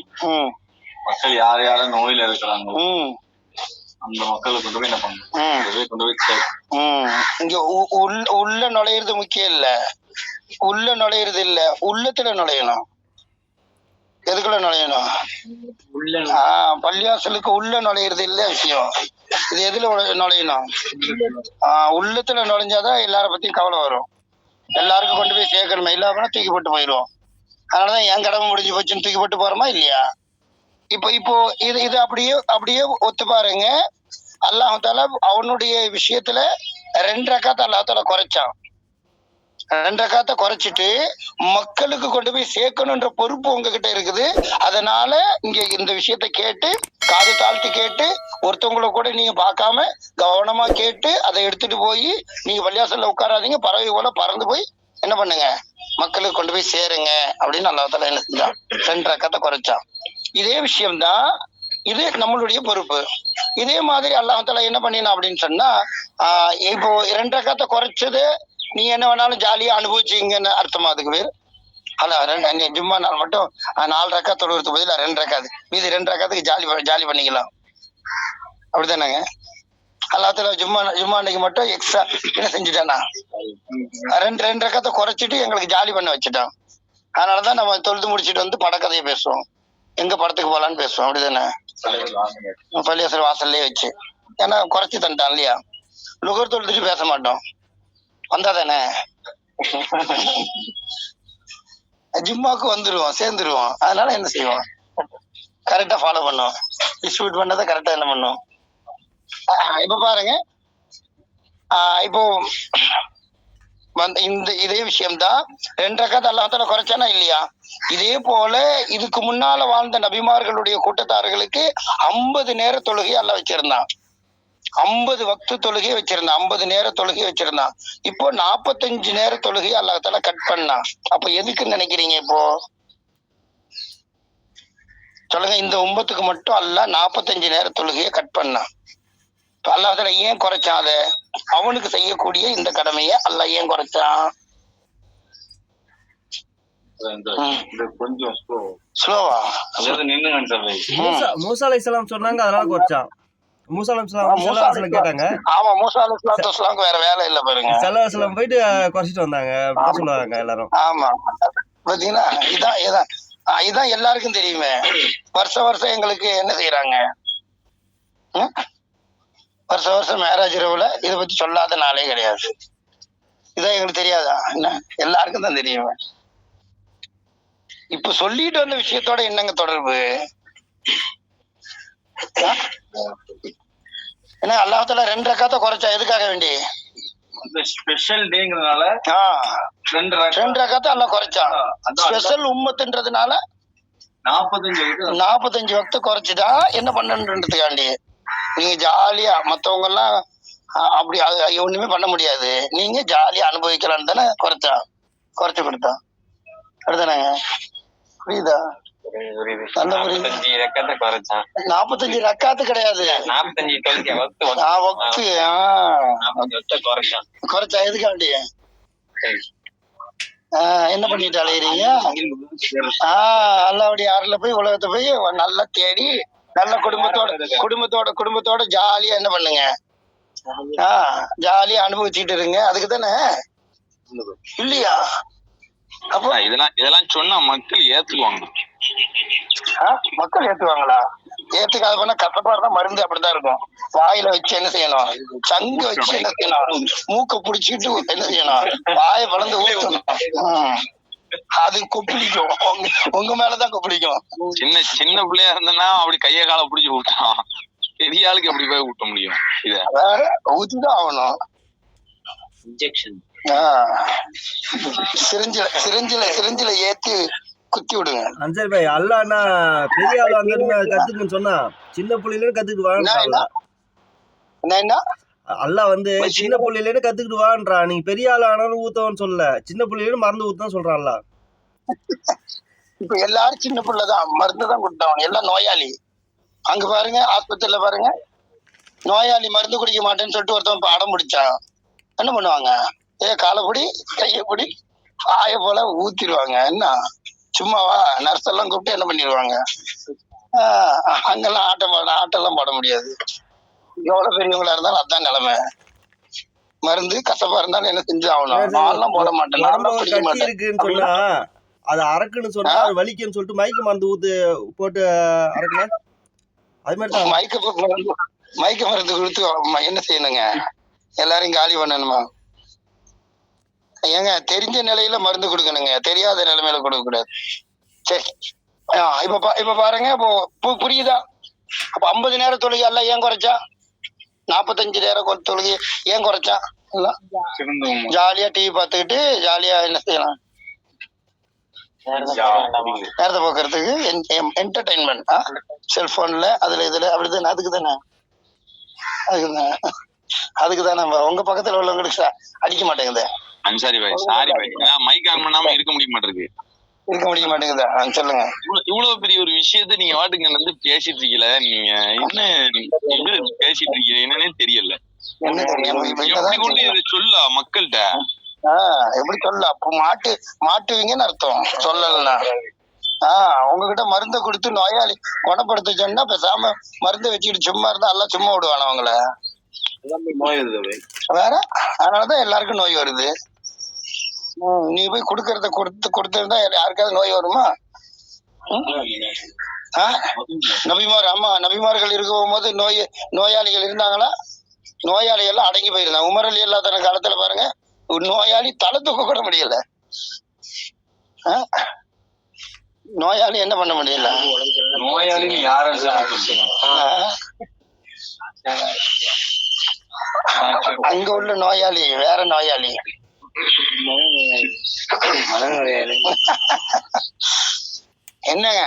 மக்கள் யார் யாரும் நோயில இருக்கிறாங்களோ அந்த மக்களை கொண்டு போய் என்ன பண்ணணும், கொண்டு போய் இங்க உள்ள நுழையிறது முக்கியம் இல்ல, உள்ள நுழையிறது இல்ல, உள்ளத்துல நுழையணும். எதுக்குள்ள நுழையணும்? பள்ளியாசலுக்கு உள்ள நுழையிறது இல்ல விஷயம். இது எதுல நுழையணும்? உள்ளத்துல நுழைஞ்சாதான் எல்லார பத்தியும் கவலை வரும். எல்லாருக்கும் கொண்டு போய் சேர்க்கணுமே, இல்லாம தூக்கி போட்டு போயிடும். அதனாலதான் என் கடமை முடிஞ்சு போச்சுன்னு தூக்கி போட்டு போறோமா இல்லையா? இப்போ இது அப்படியே ஒத்து பாருங்க. அல்லாஹ் தஆலா அவனுடைய விஷயத்துல 2 ரக்காத் அல்லாஹ் தஆலா குறைச்சான். 2 ரக்காத்தை குறைச்சிட்டு மக்களுக்கு கொண்டு போய் சேர்க்கணுன்ற பொறுப்பு உங்ககிட்ட இருக்குது. அதனால இங்க இந்த விஷயத்த கேட்டு காது தாழ்த்தி கேட்டு ஒருத்தவங்களை கூட நீங்க பார்க்காம கவனமா கேட்டு அதை எடுத்துட்டு போய் நீங்க பள்ளியாசல்ல உட்காராதீங்க, பறவை போல பறந்து போய் என்ன பண்ணுங்க, மக்களுக்கு கொண்டு போய் சேருங்க அப்படின்னு அல்லாஹ் தஆலா என்ன செஞ்சான், 2 ரக்காத்தை குறைச்சான். இதே விஷயம்தான், இது நம்மளுடைய பொறுப்பு. இதே மாதிரி அல்லாஹ் தஆலா என்ன பண்ணினா அப்படின்னு சொன்னா, இப்போ 2 ரக்காத்தை குறைச்சது நீ என்ன வேணாலும் ஜாலியா அனுபவிச்சீங்கன்னு அர்த்தமா? அதுக்கு பேர் அல்ல, ஜும்மா நாள் மட்டும் 4 ரக்காத் தொழுவதுக்கு பதிலா 2 ரக்காத், மீதி 2 ரக்காத்துக்கு ஜாலி பண்ணிக்கலாம், அப்படித்தானங்க? அல்லாஹ் தஆலா ஜும்மா அன்னைக்கு மட்டும் எக்ஸ்ட்ரா என்ன செஞ்சுட்டானா, 2 ரக்காத்தை குறைச்சிட்டு எங்களுக்கு ஜாலி பண்ண வச்சுட்டான். அதனாலதான் நம்ம தொழுது முடிச்சுட்டு வந்து படக்கதையை பேசுவோம், எங்க படத்துக்கு போலான்னு பேசுவோம், அப்படிதானே? பள்ளியாசல் வாசல்லே வச்சு. ஏன்னா குறைச்சி தந்துட்டான் இல்லையா? லுகர் தொழுதுட்டு பேச மாட்டோம், வந்தா தானே ஜிம்மாவுக்கு வந்துருவோம், சேர்ந்துருவோம். அதனால என்ன செய்வோம், கரெக்டா ஃபாலோ பண்ணுவோம், டிஸ்ட்ரிபியூட் பண்ணதை கரெக்டா என்ன பண்ணுவோம். இப்ப பாருங்க, இப்போ இதே விஷயம்தான் 2 ரக்காத் அல்லாஹ் தஆலா குறைச்சானா இல்லையா? இதே போல இதுக்கு முன்னால வாழ்ந்த நபிமார்களுடைய கூட்டத்தார்களுக்கு 50 நேர தொழுகை அல்லாஹ் வச்சிருந்தான், 50 வக்து தொழுகை வச்சிருந்தான், 50 நேர தொழுகை வச்சிருந்தான். இப்போ 45 நேர தொழுகை அல்லாஹ் தஆலா கட் பண்ணான். அப்ப எதுக்குன்னு நினைக்கிறீங்க? இப்போ சொல்லுங்க, இந்த உம்மத்துக்கு மட்டும் அல்லாஹ் 45 நேர தொழுகையை கட் பண்ணான். அல்லாஹ் தஆலா ஏன் குறைச்சான்? அத அவனுக்கு செய்யக்கூடிய இந்த கடமையை அல்லாஹ் ஏன் குறைச்சான்? கொஞ்சம் ஸ்லோவா மூசா அலைஹிஸ்ஸலாம் சொன்னாங்க, அதனால குறைச்சான். மூசா அலைஹிஸ்ஸலாம் கேட்டாங்க. ஆமா, மூசா அலைஹிஸ்ஸலாத்துக்கு வேற வேலை இல்ல பாருங்க, ஸல்லல்லாஹு அலைஹி வஸல்லம் போயிட்டு குறைச்சிட்டு வந்தாங்க அப்படின்னு சொல்லுவாங்க எல்லாரும். ஆமா, பாத்தீங்கன்னா இதான் எல்லாருக்கும் தெரியுமே. வருஷம் எங்களுக்கு என்ன செய்யறாங்க, வருஷம் மேராஜ் இரவுல இதை பத்தி சொல்லாத நாளே கிடையாது. இதான் எங்களுக்கு தெரியாதா? என்ன எல்லாருக்கும் தான் தெரியுமே. இப்ப சொல்லிட்டு வந்த விஷயத்தோட என்னங்க தொடர்பு? ஏன்னா அல்லாஹ்தாலா 2 ரக்காத்தை குறைச்சா எதுக்காக வேண்டி? ஸ்பெஷல் டேங்கிறதுனால 2 ரக்காத்தை அல்லாஹ் குறைச்சான். ஸ்பெஷல் உம்மத்துன்றதுனால 45 வக்து குறைச்சுட்டா என்ன பண்ணுன்றதுக்காண்டி. நீங்க ஜாலியா மத்தவங்க எல்லாம் அப்படி ஒண்ணுமே பண்ண முடியாது, நீங்க ஜாலியா அனுபவிக்கலாம்னு தானே குறைச்சு கொடுத்தா. அப்படிதானங்க? புரியுதா? நல்ல புரியுது. 45 ரக்காத்து கிடையாது, குறைச்சா எதுக்காண்டி? என்ன பண்ணிட்டு அலையிறீங்க? அல்லாவுடைய அருள போய் உலகத்தை போய் நல்லா தேடி நல்ல குடும்பத்தோட ஜாலியா என்ன பண்ணுங்க, ஜாலியா அனுபவிச்சுட்டு இருங்க. அதுக்கு தானே இல்லையா? அப்போ இதெல்லாம் சொன்னா மக்கள் ஏத்துக்குவாங்க. மக்கள் ஏத்துவாங்களா? ஏத்துக்காத பண்ண கசப்பா இருந்தா மருந்து அப்படித்தான் இருக்கும். வாயில வச்சு என்ன செய்யணும்? சங்கு வச்சு என்ன செய்யணும்? மூக்க புடிச்சிட்டு என்ன செய்யணும்? வாயை வளர்ந்து ஊற்றணும். அது கொப்பளிக்கும், உங்க மேலதான் கொப்பளிக்கும். சின்ன பிள்ளையா இருந்தனா அப்படி கைய கால புடிச்சு விட்டான், பெரிய ஆளுக்கு எப்படி போய் ஊட்ட முடியும்? இத வேற ஊத்திதான் ஆகணும். இன்ஜெக்ஷன் சிரிஞ்சில ஏத்தி குத்தி விடுங்க. அன்சாரி பாய், அல்லாஹ்னா பெரிய ஆளு அந்த கத்துக்குன்னு சொன்னா சின்ன புள்ளையில கத்துக்கிட்டு வாங்க. என்ன அல்லாஹ் வந்து சின்ன புள்ளையில கத்துக்கிட்டு வான்றா. நீங்க பெரிய ஆள் ஆனாலும் ஊத்தவன்னு சொல்லல, சின்ன புள்ளையில மருந்து ஊத்தான் சொல்றான் அல்லாஹ். இப்ப எல்லாரும் சின்ன பிள்ளைதான், மருந்து தான் கொடுத்தவன். எல்லாம் நோயாளி. அங்க பாருங்க, ஆஸ்பத்திரியில பாருங்க, நோயாளி மருந்து குடிக்க மாட்டேன்னு சொல்லிட்டு ஒருத்தவன் அடம் பிடிச்சான். என்ன பண்ணுவாங்க? காலைப்படி கையப்படி ஆய போல ஊத்திடுவாங்க. என்ன சும்மாவா? நர்ஸ் எல்லாம் கூப்பிட்டு என்ன பண்ணிடுவாங்க? அங்கெல்லாம் ஆட்டெல்லாம் போட முடியாது. எவ்வளவு பெரியவங்களா இருந்தாலும் அதான் நிலைமை. மருந்து கசப்பா இருந்தாலும் என்ன செஞ்சு ஆகணும். நான்லாம் போட மாட்டேன் இருக்குன்னு சொன்னா அது அரக்குன்னு சொன்னா வலிக்குன்னு சொல்லிட்டு மயக்க மருந்து போட்டு அரக்கலாம். அது மாதிரி தான் மயக்க மருந்து கொடுத்து என்ன செய்யணுங்க? எல்லாரையும் காலி பண்ணணுமா? ஏங்க தெரிஞ்ச நிலையில மருந்து கொடுக்கணுங்க, தெரியாத நிலைமையில கொடுக்க கூடாது. சரி, இப்ப பாருங்க, இப்போ புரியுதா? அப்ப 50 நேர தொழுகை எல்லாம் ஏன் குறைச்சா? 45 நேர தொழுகை ஏன் குறைச்சா? ஜாலியா டிவி பார்த்துக்கிட்டு ஜாலியா என்ன செய்யலாம்? நேரத்தை போக்குறதுக்கு என்டர்டைன்மெண்ட் செல்போன்ல அதுல இதுல அப்படிதானே. அதுக்குதானே உங்க பக்கத்துல உள்ளவங்களுக்கு அடிக்க மாட்டேங்குது. அன்சாரி பாய், சாரி பாய், மைக் ஆன் பண்ணாம இருக்க முடிய மாட்டேங்குது. சொல்லுங்க. இவ்வளவு பெரிய ஒரு விஷயத்த நீங்க வாட்டுங்க வந்து பேசிட்டு இருக்கீல, நீங்க என்ன பேசிட்டு இருக்கீங்க என்னன்னே தெரியல. எப்படி கொண்டு இதை சொல்ல மக்கள்கிட்ட? எப்படி சொல்ல? அப்ப மாட்டுவீங்கன்னு அர்த்தம். சொல்லலன்னா உங்ககிட்ட மருந்தை கொடுத்து நோயாளி குணப்படுத்த சொன்னா பேசாம மருந்தை வச்சுக்கிட்டு சும்மா இருந்தா எல்லாம் சும்மா விடுவான அவங்கள. வேற அதனாலதான் எல்லாருக்கும் நோய் வருது. நீ போய் கொடுக்கறத கொடுத்திருந்தா யாருக்காவது நோய் வருமா? நபிமார்கள் இருக்கும் போது நோயாளிகள் இருந்தாங்களா? நோயாளி எல்லாம் அடங்கி போயிருந்தாங்க. உமர் அலி அல்லாஹ் காலத்துல பாருங்க, நோயாளி தலை தூக்க கூட முடியல. நோயாளி என்ன பண்ண முடியல? நோயாளி யாரும் அங்க உள்ள நோயாளி வேற நோயாளி. என்னங்க,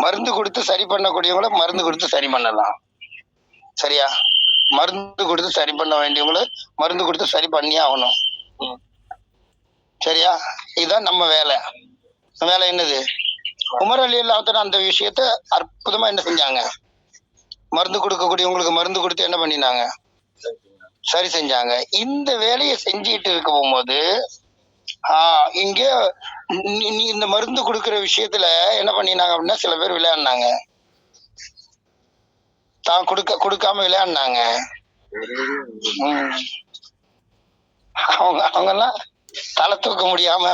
மருந்து கொடுத்து சரி பண்ணக்கூடியவங்கள மருந்து கொடுத்து சரி பண்ணலாம். சரியா? மருந்து கொடுத்து சரி பண்ண வேண்டியவங்கள மருந்து கொடுத்து சரி பண்ணியே ஆகணும். சரியா? இதுதான் நம்ம வேலை. என்னது? உமர் அலி அல்லாஹ் அந்த விஷயத்த அற்புதமா என்ன செஞ்சாங்க? மருந்து கொடுக்கக்கூடியவங்களுக்கு மருந்து கொடுத்து என்ன பண்ணினாங்க? சரி செஞ்சாங்க. இந்த வேலையை செஞ்சுட்டு இருக்க போகும்போது இங்க இந்த மருந்து கொடுக்கற விஷயத்துல என்ன பண்ணினாங்க அப்படின்னா, சில பேர் விளையாடினாங்க, தான் கொடுக்காம விளையாடினாங்க. அவங்க எல்லாம் தலை தூக்க முடியாம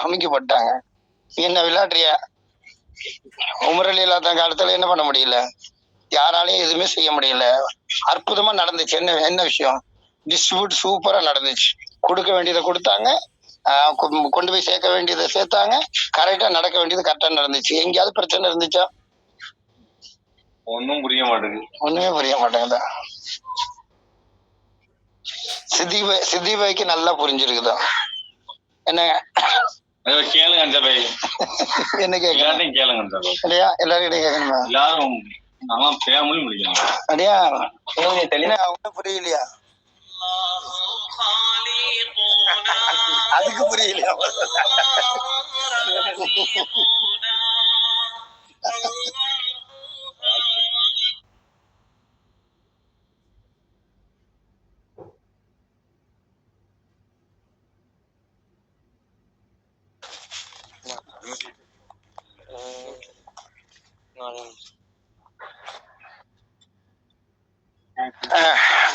அமைக்கப்பட்டாங்க. என்ன விளையாடுறிய? உமர் அலி அல்லாஹ் காலத்துல என்ன பண்ண முடியல, யாராலையும் எதுவுமே செய்ய முடியல. அற்புதமா நடந்துச்சு. என்ன விஷயம்? டிஸ்ட்ரிபியூட் சூப்பரா நடந்துச்சு. கொடுக்க வேண்டியதை கொடுத்தாங்க, கொண்டு போய் சேர்க்க வேண்டியதை சேர்த்தாங்க, கரெக்டா நடக்க வேண்டியது கரெக்டா நடந்துச்சு. எங்கேயாவது பிரச்சனை இருந்துச்சா? ஒண்ணும் புரிய மாட்டேங்குது. ஒண்ணுமே புரிய மாட்டேங்குதா? சித்திபாய்க்கு நல்லா புரிஞ்சிருக்குதா? என்னங்க கேளுங்க அந்த பை என்ன கேட்கணும்? கேளுங்க இல்லையா? எல்லாரும் கேட்கணுமா? எல்லாரும் நம்ம ஃபேமிலி முடிக்கணும். அப்படியா? ஒன்னும் புரியலையா? அதுக்கு புரியலையா?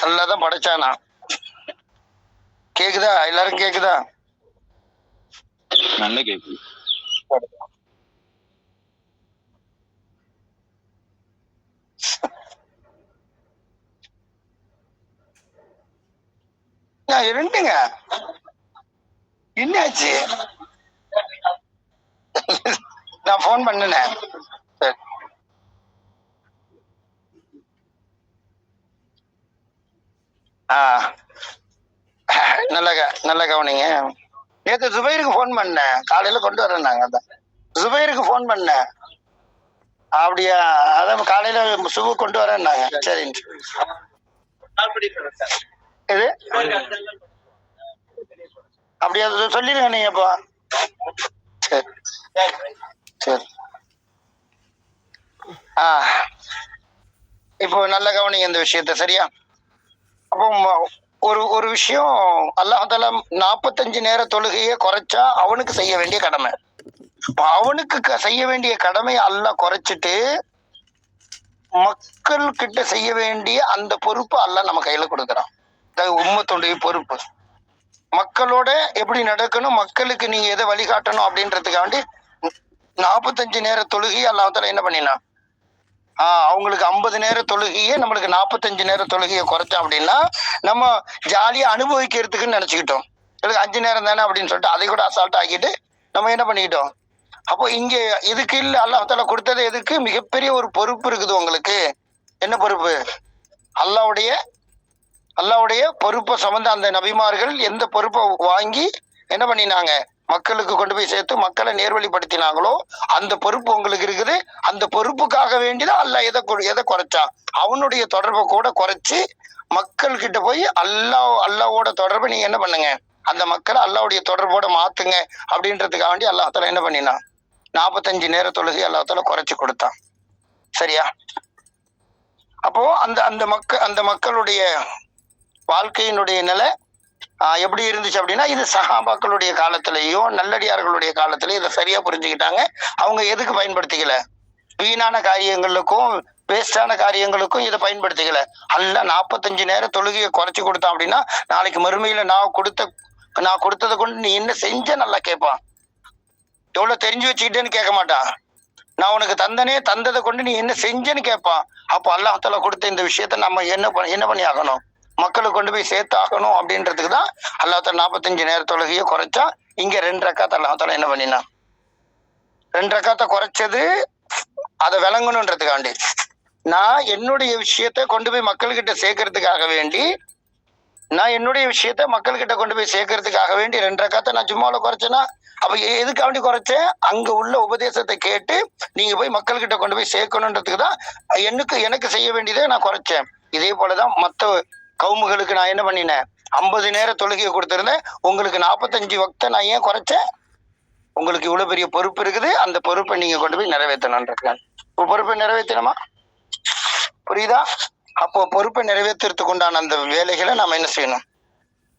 நல்லாதான் படைச்சானா? கேக்குதா? எல்லாரும் கேக்குதா? நல்ல கேக்குது. இருந்துங்க, என்னாச்சு? நான் போன் பண்ணினேன். நல்ல கவனிங்க. நேற்று ஜுபைருக்கு போன் பண்ணேன், காலையில கொண்டு வரேன்னாங்க. அதான் ஜுபைருக்கு போன் பண்ணேன். அப்படியா? அதான் காலையில சுபு கொண்டு வரேன்னாங்க. சரி, இது அப்படியா? சொல்லிருங்க நீங்க இப்போ. சரி சரி. இப்போ நல்ல கவனிங்க இந்த விஷயத்த, சரியா? அப்போ ஒரு விஷயம், அல்லாஹ் 45 நேர தொழுகையை குறைச்சா அவனுக்கு செய்ய வேண்டிய கடமை. அவனுக்கு செய்ய வேண்டிய கடமையை அல்லாஹ் குறைச்சிட்டு மக்கள் கிட்ட செய்ய வேண்டிய அந்த பொறுப்பு அல்லாஹ் நம்ம கையில கொடுக்குறான். உம்மத்துடைய பொறுப்பு மக்களோட எப்படி நடக்கணும், மக்களுக்கு நீங்க எதை வழிகாட்டணும் அப்படின்றதுக்காண்டி 45 நேர தொழுகையை அல்லாஹ் என்ன பண்ணினா, அவங்களுக்கு 50 நேர தொழுகையே நம்மளுக்கு 45 நேர தொழுகையை குறைச்சோம் அப்படின்னா நம்ம ஜாலியா அனுபவிக்கிறதுக்குன்னு நினைச்சுக்கிட்டோம். எனக்கு 5 நேரம் தானே அப்படின்னு சொல்லிட்டு அதை கூட அசால்ட் ஆக்கிட்டு நம்ம என்ன பண்ணிக்கிட்டோம். அப்போ இங்க இதுக்கு இல்ல, அல்லாஹ் கொடுத்தது எதுக்கு? மிகப்பெரிய ஒரு பொறுப்பு இருக்குது உங்களுக்கு. என்ன பொறுப்பு? அல்லாஹ்வுடைய பொறுப்பை சம்பந்த அந்த நபிமார்கள் எந்த பொறுப்பை வாங்கி என்ன பண்ணினாங்க, மக்களுக்கு கொண்டு போய் சேர்த்து மக்களை நேர்வழிப்படுத்தினாங்களோ அந்த பொறுப்பு உங்களுக்கு இருக்குது. அந்த பொறுப்புக்காக வேண்டிதான் அல்லாஹ் எதை குறைச்சான், அவனுடைய தொடர்பை கூட குறைச்சு மக்கள் கிட்ட போய் அல்லாஹ்வோட தொடர்பை நீங்க என்ன பண்ணுங்க, அந்த மக்களை அல்லாஹ்வுடைய தொடர்போட மாத்துங்க அப்படின்றதுக்காக வேண்டி அல்லாஹ் என்ன பண்ணினான், 45 நேர தொழுகை அல்லாஹ் குறைச்சு கொடுத்தான். சரியா? அப்போ அந்த மக்களுடைய வாழ்க்கையினுடைய நிலை எப்படி இருந்துச்சு அப்படின்னா, இது சஹாபாக்களுடைய காலத்திலேயும் நல்லடியார்களுடைய காலத்திலயும் இதை சரியா புரிஞ்சுக்கிட்டாங்க. அவங்க எதுக்கு பயன்படுத்திக்கல, வீணான காரியங்களுக்கும் வேஸ்டான காரியங்களுக்கும் இதை பயன்படுத்திக்கல. அல்ல 45 நேர தொழுகையை குறைச்சு கொடுத்தான் அப்படின்னா நாளைக்கு மறுமையில நான் கொடுத்ததை கொண்டு நீ என்ன செஞ்ச நல்லா கேட்பான். எவ்வளவு தெரிஞ்சு வச்சுக்கிட்டேன்னு கேட்க மாட்டான். நான் உனக்கு தந்ததை கொண்டு நீ என்ன செஞ்சேன்னு கேட்பான். அப்போ அல்லாஹ் கொடுத்த இந்த விஷயத்த நம்ம என்ன பண்ணி ஆகணும், மக்களுக்கு கொண்டு போய் சேர்த்து ஆகணும் அப்படின்றதுக்கு தான் அல்லாஹ் 45 நேர தொழுகையை குறைச்சா. இங்க 2 ரக்காத் அல்லாஹ் என்ன பண்ணினா, 2 ரக்காத்தை குறைச்சது அதை விளங்கணுன்றதுக்காண்டி. நான் என்னுடைய விஷயத்த கொண்டு போய் மக்கள்கிட்ட சேர்க்கறதுக்காக வேண்டி, நான் என்னுடைய விஷயத்த மக்கள்கிட்ட கொண்டு போய் சேர்க்கறதுக்காக வேண்டி 2 ரக்காத்தை நான் சும்மாவில் குறைச்சேன்னா, அப்ப எதுக்காண்டி குறைச்சேன், அங்க உள்ள உபதேசத்தை கேட்டு நீங்க போய் மக்கள்கிட்ட கொண்டு போய் சேர்க்கணுன்றதுக்கு தான் எனக்கு செய்ய வேண்டியதை நான் குறைச்சேன். இதே போலதான் மற்ற கவுமுகளுக்கு நான் என்ன பண்ணினேன், 50 நேர தொழுகையை கொடுத்திருந்தேன். உங்களுக்கு 45 வக்தை நான் ஏன் குறைச்சேன்? உங்களுக்கு இவ்வளவு பெரிய பொறுப்பு இருக்குது, அந்த பொறுப்பை நீங்க கொண்டு போய் நிறைவேற்றணும். பொறுப்பை நிறைவேற்றணுமா? புரியுதா? அப்போ பொறுப்பை நிறைவேற்றுறதுக்கு உண்டான அந்த வேலைகளை நாம என்ன செய்யணும்.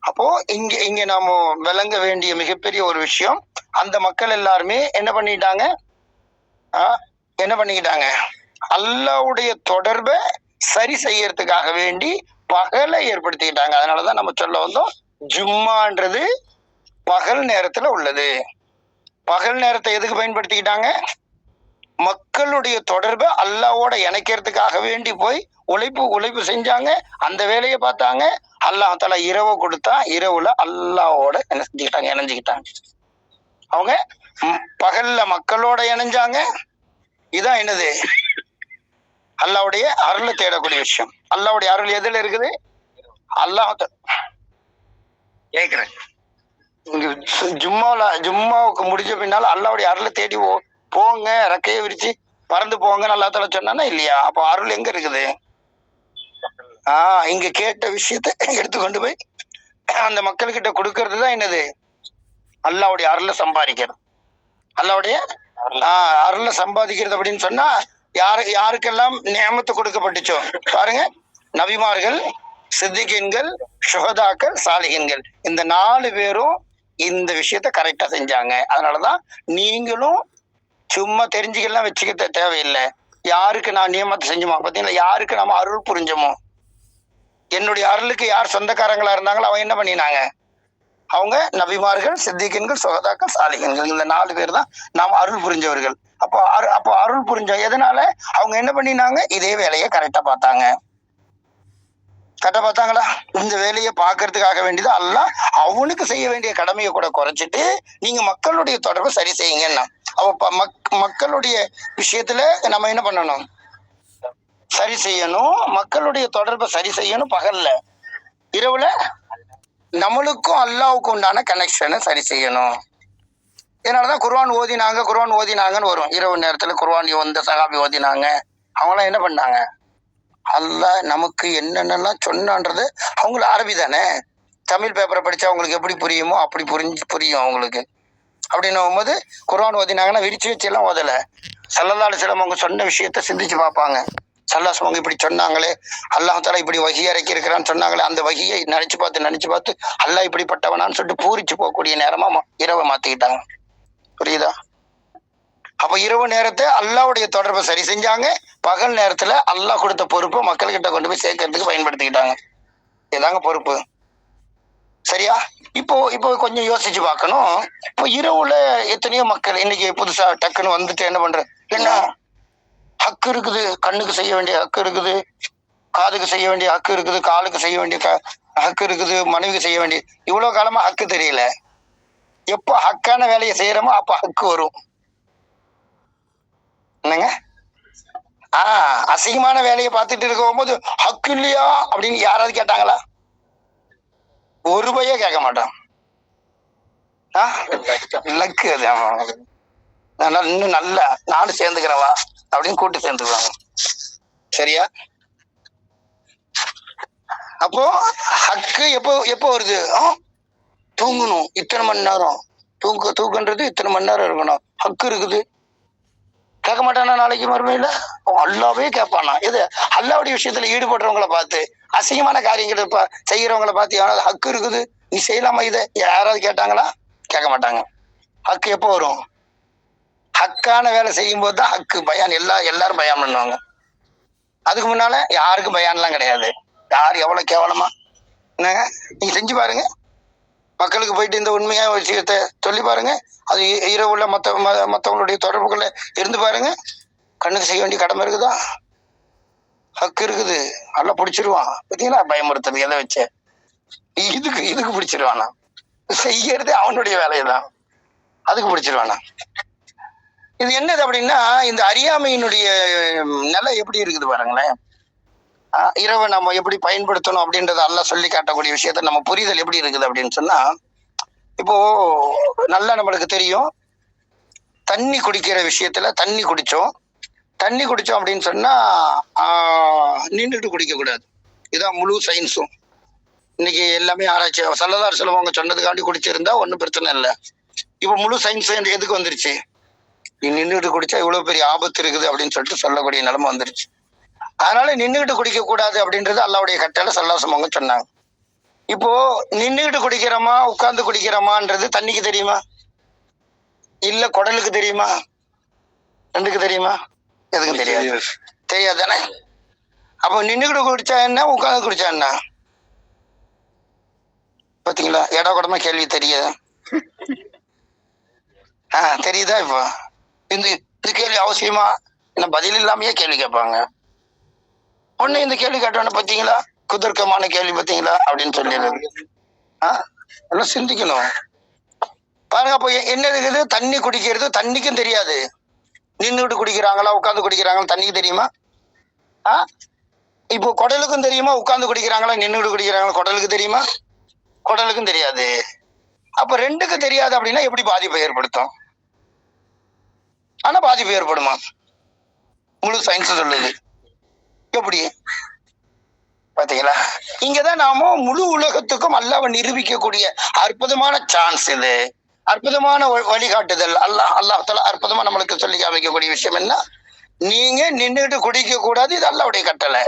அப்போ இங்க நாம விளங்க வேண்டிய மிகப்பெரிய ஒரு விஷயம், அந்த மக்கள் எல்லாருமே என்ன பண்ணிக்கிட்டாங்க, அல்லாஹ்வுடைய தொடர்பை சரி செய்யறதுக்காக வேண்டி பகலை ஏற்படுத்திக்கிட்டாங்க. அதனாலதான் நம்ம சொல்ல வந்தோம், ஜும்மான்றது பகல் நேரத்துல உள்ளது. பகல் நேரத்தை எதுக்கு பயன்படுத்திக்கிட்டாங்க, மக்களுடைய தொடர்பை அல்லாவோட இணைக்கிறதுக்காக வேண்டி போய் உழைப்பு செஞ்சாங்க. அந்த வேலையை பார்த்தாங்க. அல்லாஹ் தஆலா இரவு கொடுத்தா, இரவுல அல்லாவோட என்ன செஞ்சுக்கிட்டாங்க, இணைஞ்சுக்கிட்டாங்க. அவங்க பகல்ல மக்களோட இணைஞ்சாங்க. இதான் என்னது, அல்லாவுடைய அருளை தேடக்கூடிய விஷயம். அல்லாவுடைய அருள் எதுல இருக்குது? அல்லாஹ் கேக்குறேன். ஜும்மாவுக்கு முடிஞ்ச பின்னால அல்லாவுடைய அருளை தேடி போங்க, ரெக்கையை விரிச்சு பறந்து போங்க அல்லாஹ் தஆலா சொன்னானா இல்லையா? அப்போ அருள் எங்க இருக்குது? இங்க கேட்ட விஷயத்தை எடுத்துக்கொண்டு போய் அந்த மக்கள்கிட்ட கொடுக்கறதுதான் என்னது, அல்லாவுடைய அருளை சம்பாதிக்கிறது. அல்லாவுடைய அருளை சம்பாதிக்கிறது அப்படின்னு சொன்னா யாருக்கெல்லாம் நியமத்து கொடுக்கப்பட்டுச்சோ பாருங்க, நபிமார்கள், சித்திகீன்கள், சுஹதாக்கள், சாலிஹீன்கள், இந்த 4 பேரும் இந்த விஷயத்த கரெக்டா செஞ்சாங்க. அதனாலதான் நீங்களும் சும்மா தெரிஞ்சுக்கலாம் வச்சுக்க தேவையில்லை. யாருக்கு நான் நியமத்தை செஞ்சோமோ, பாத்தீங்களா, யாருக்கு நம்ம அருள் புரிஞ்சோமோ, என்னுடைய அருளுக்கு யார் சொந்தக்காரங்களா இருந்தாங்களோ அவங்க என்ன பண்ணினாங்க, அவங்க நபிமார்கள், சித்திகீன்கள், சுஹதாக்கள், சாலிஹீன்கள், இந்த 4 பேர் தான் நாம் அருள் புரிஞ்சவர்கள். அப்போ அருள் புரிஞ்சோம் எதனால? அவங்க என்ன பண்ணினாங்க, இதே வேலையை கரெக்டா பார்த்தாங்க. கரெக்டா பார்த்தாங்களா? இந்த வேலையை பார்க்கறதுக்காக வேண்டியது அல்லாஹ் அவனுக்கு செய்ய வேண்டிய கடமையை கூட குறைச்சிட்டு நீங்க மக்களுடைய தொடர்பை சரி செய்யுங்கன்னா, மக்களுடைய விஷயத்துல நம்ம என்ன பண்ணணும், சரி செய்யணும். மக்களுடைய தொடர்பை சரி செய்யணும் பகல்ல. இரவுல நம்மளுக்கும் அல்லாவுக்கும் உண்டான கனெக்ஷனை சரி செய்யணும். இதனாலதான் குர்ஆன் ஓதினாங்கன்னு வரும். இரவு நேரத்துல குர்ஆன் வந்த சஹாபி ஓதினாங்க. அவங்களாம் என்ன பண்ணாங்க, அல்லாஹ் நமக்கு என்னென்னலாம் சொன்னான்றது, அவங்களுக்கு அரபி தானே, தமிழ் பேப்பரை படிச்சா அவங்களுக்கு எப்படி புரியுமோ அப்படி புரியும் அவங்களுக்கு. அப்படின்னும் போது குர்ஆன் ஓதினாங்கன்னா விரிச்சு வச்சு எல்லாம் ஓதல, ஸல்லல்லாஹு அலைஹி வஸல்லம் அவங்க சொன்ன விஷயத்த சிந்திச்சு பார்ப்பாங்க. ஸல்லல்லாஹு அலைஹி வஸல்லம் இப்படி சொன்னாங்களே, அல்லாஹ் தஆலா இப்படி வஹி இறக்கி இருக்கிறான்னு சொன்னாங்களே, அந்த வஹியை நினைச்சு பார்த்து அல்லாஹ் இப்படிப்பட்டவனான்னு சொல்லிட்டு பூரிச்சு போகக்கூடிய நேரமா இரவை மாத்திக்கிட்டாங்க. புரியுதா? அப்ப இரவு நேரத்தை அல்லாவுடைய தொடர்பை சரி செஞ்சாங்க. பகல் நேரத்துல அல்லாஹ் கொடுத்த பொறுப்பை மக்கள்கிட்ட கொண்டு போய் சேர்க்கறதுக்கு பயன்படுத்திக்கிட்டாங்க. இதாங்க பொறுப்பு. சரியா? இப்போ கொஞ்சம் யோசிச்சு பார்க்கணும். இப்போ இரவுல எத்தனையோ மக்கள் இன்னைக்கு புதுசா டக்குன்னு வந்துட்டு என்ன பண்ற, என்ன ஹக்கு இருக்குது, கண்ணுக்கு செய்ய வேண்டிய ஹக்கு இருக்குது, காதுக்கு செய்ய வேண்டிய ஹக்கு இருக்குது, காலுக்கு செய்ய வேண்டிய ஹக்கு இருக்குது, மனைவிக்கு செய்ய வேண்டிய, இவ்வளவு காலமா ஹக்கு தெரியல. எப்போ ஹக்கான வேலையை செய்யறோமோ அப்ப ஹக்கு வரும். என்னங்க, அசிங்கமான வேலையை பார்த்துட்டு இருக்கும் போது ஹக்கு இல்லையா அப்படின்னு யாராவது கேட்டாங்களா? ஒரு பைய கேட்க மாட்டான். லக்கு அது. இன்னும் நல்ல நானும் சேர்ந்துக்கிறவா அப்படின்னு கூட்டு சேர்ந்துக்குவாங்க. சரியா? அப்போ ஹக்கு எப்போ வருது, தூங்கணும் இத்தனை மணி நேரம், தூக்குன்றது இத்தனை மணி நேரம் இருக்கணும், ஹக்கு இருக்குது. கேட்க மாட்டானா நாளைக்கு மறுமையில? அல்லாவே கேட்பானா? இது அல்லாவுடைய விஷயத்துல ஈடுபடுறவங்களை பார்த்து, அசிங்கமான காரியங்கள் செய்யறவங்களை பார்த்து எவனாவது ஹக்கு இருக்குது நீ செய்யலாமா இதை யாராவது கேட்டாங்களா? கேட்க மாட்டாங்க. ஹக்கு எப்போ வரும்? ஹக்கான வேலை செய்யும் போது தான் ஹக்கு பயான். எல்லாரும் பயான் பண்ணுவாங்க. அதுக்கு முன்னால யாருக்கும் பயான்லாம் கிடையாது. யார் எவ்வளவு கேவலமா, என்னங்க நீங்க செஞ்சு பாருங்க, மக்களுக்கு போயிட்டு இந்த உண்மையா விஷயத்த சொல்லி பாருங்க. அது இரவுல மற்றவங்களுடைய தொடர்புகளை இருந்து பாருங்க. கண்ணுக்கு செய்ய வேண்டிய கடமை இருக்குதா? ஹக்கு இருக்குது. நல்லா பிடிச்சிருவான். பார்த்தீங்களா பயமுறுத்துறது எதை வச்ச, இதுக்கு பிடிச்சிருவானா? செய்யறது அவனுடைய வேலையைதான், அதுக்கு பிடிச்சிருவானா? இது என்னது அப்படின்னா, இந்த அறியாமையினுடைய நிலை எப்படி இருக்குது பாருங்களேன். இரவை நம்ம எப்படி பயன்படுத்தணும் அப்படின்றத எல்லாம் சொல்லி காட்டக்கூடிய விஷயத்த நம்ம புரிதல் எப்படி இருக்குது அப்படின்னு சொன்னா, இப்போ நல்லா நம்மளுக்கு தெரியும், தண்ணி குடிக்கிற விஷயத்துல தண்ணி குடிச்சோம் அப்படின்னு சொன்னா நின்றுட்டு குடிக்க கூடாது. இதான் முழு சயின்ஸும். இன்னைக்கு எல்லாமே ஆராய்ச்சி. ஸல்லல்லாஹு அலைஹி வஸல்லம் அவங்க சொன்னதுக்காண்டி குடிச்சிருந்தா ஒன்றும் பிரச்சனை இல்லை. இப்போ முழு சயின்ஸ் எதுக்கு வந்துருச்சு, நீ நின்றுட்டு குடிச்சா இவ்வளவு பெரிய ஆபத்து இருக்குது அப்படின்னு சொல்லிட்டு சொல்லக்கூடிய நிலைமை வந்துருச்சு. அதனால நின்றுகிட்டு குடிக்க கூடாது அப்படின்றது அல்லாவுடைய கட்டளை. ஸல்லல்லாஹு அலைஹி வஸல்லம் சொன்னாங்க. இப்போ நின்றுகிட்டு குடிக்கிறோமா உட்கார்ந்து குடிக்கிறோமான்றது தண்ணிக்கு தெரியுமா, இல்ல குடலுக்கு தெரியுமா, ரெண்டுக்கு தெரியுமா? எதுக்கும் தெரியாது தானே. அப்போ நின்றுகிட்டு குடிச்சா என்ன, உட்கார்ந்து குடிச்சா என்ன? பாத்தீங்களா, இட கூடமா கேள்வி தெரியுது. தெரியுதா? இப்போ இது கேள்வி அவசியமா? என்ன பதில் இல்லாமயே கேள்வி கேட்பாங்க. ஒண்ணு இந்த கேள்வி கேட்டோன்னு பாத்தீங்களா, குதர்க்கமான கேள்வி பாத்தீங்களா அப்படின்னு சொல்லிடுறது. எல்லாம் சிந்திக்கணும் பாருங்க. அப்ப என்ன இருக்குது? தண்ணி குடிக்கிறது தண்ணிக்கும் தெரியாது. நின்றுட்டு குடிக்கிறாங்களா உட்கார்ந்து குடிக்கிறாங்களா தண்ணிக்கு தெரியுமா? இப்போ குடலுக்கும் தெரியுமா உட்கார்ந்து குடிக்கிறாங்களா நின்றுட்டு குடிக்கிறாங்களா? குடலுக்கு தெரியுமா? குடலுக்கும் தெரியாது. அப்ப ரெண்டுக்கும் தெரியாது அப்படின்னா எப்படி பாதிப்பை ஏற்படுத்தும்? ஆனா பாதிப்பு ஏற்படுமா? முழு சயின்ஸ் சொல்லுது. எப்படி பாத்தீங்களா? இங்கதான் நாம முழு உலகத்துக்கும் அல்லாஹ்வை நிரூபிக்கக்கூடிய அற்புதமான சான்ஸ் இது, அற்புதமான வழிகாட்டுதல். அல்லாஹ் தஆலா அற்புதமா நம்மளுக்கு சொல்லி அமைக்கக்கூடிய விஷயம் என்ன? நீங்க நின்றுட்டு குடிக்க கூடாது, இது அல்லாஹ்வுடைய கட்டளை.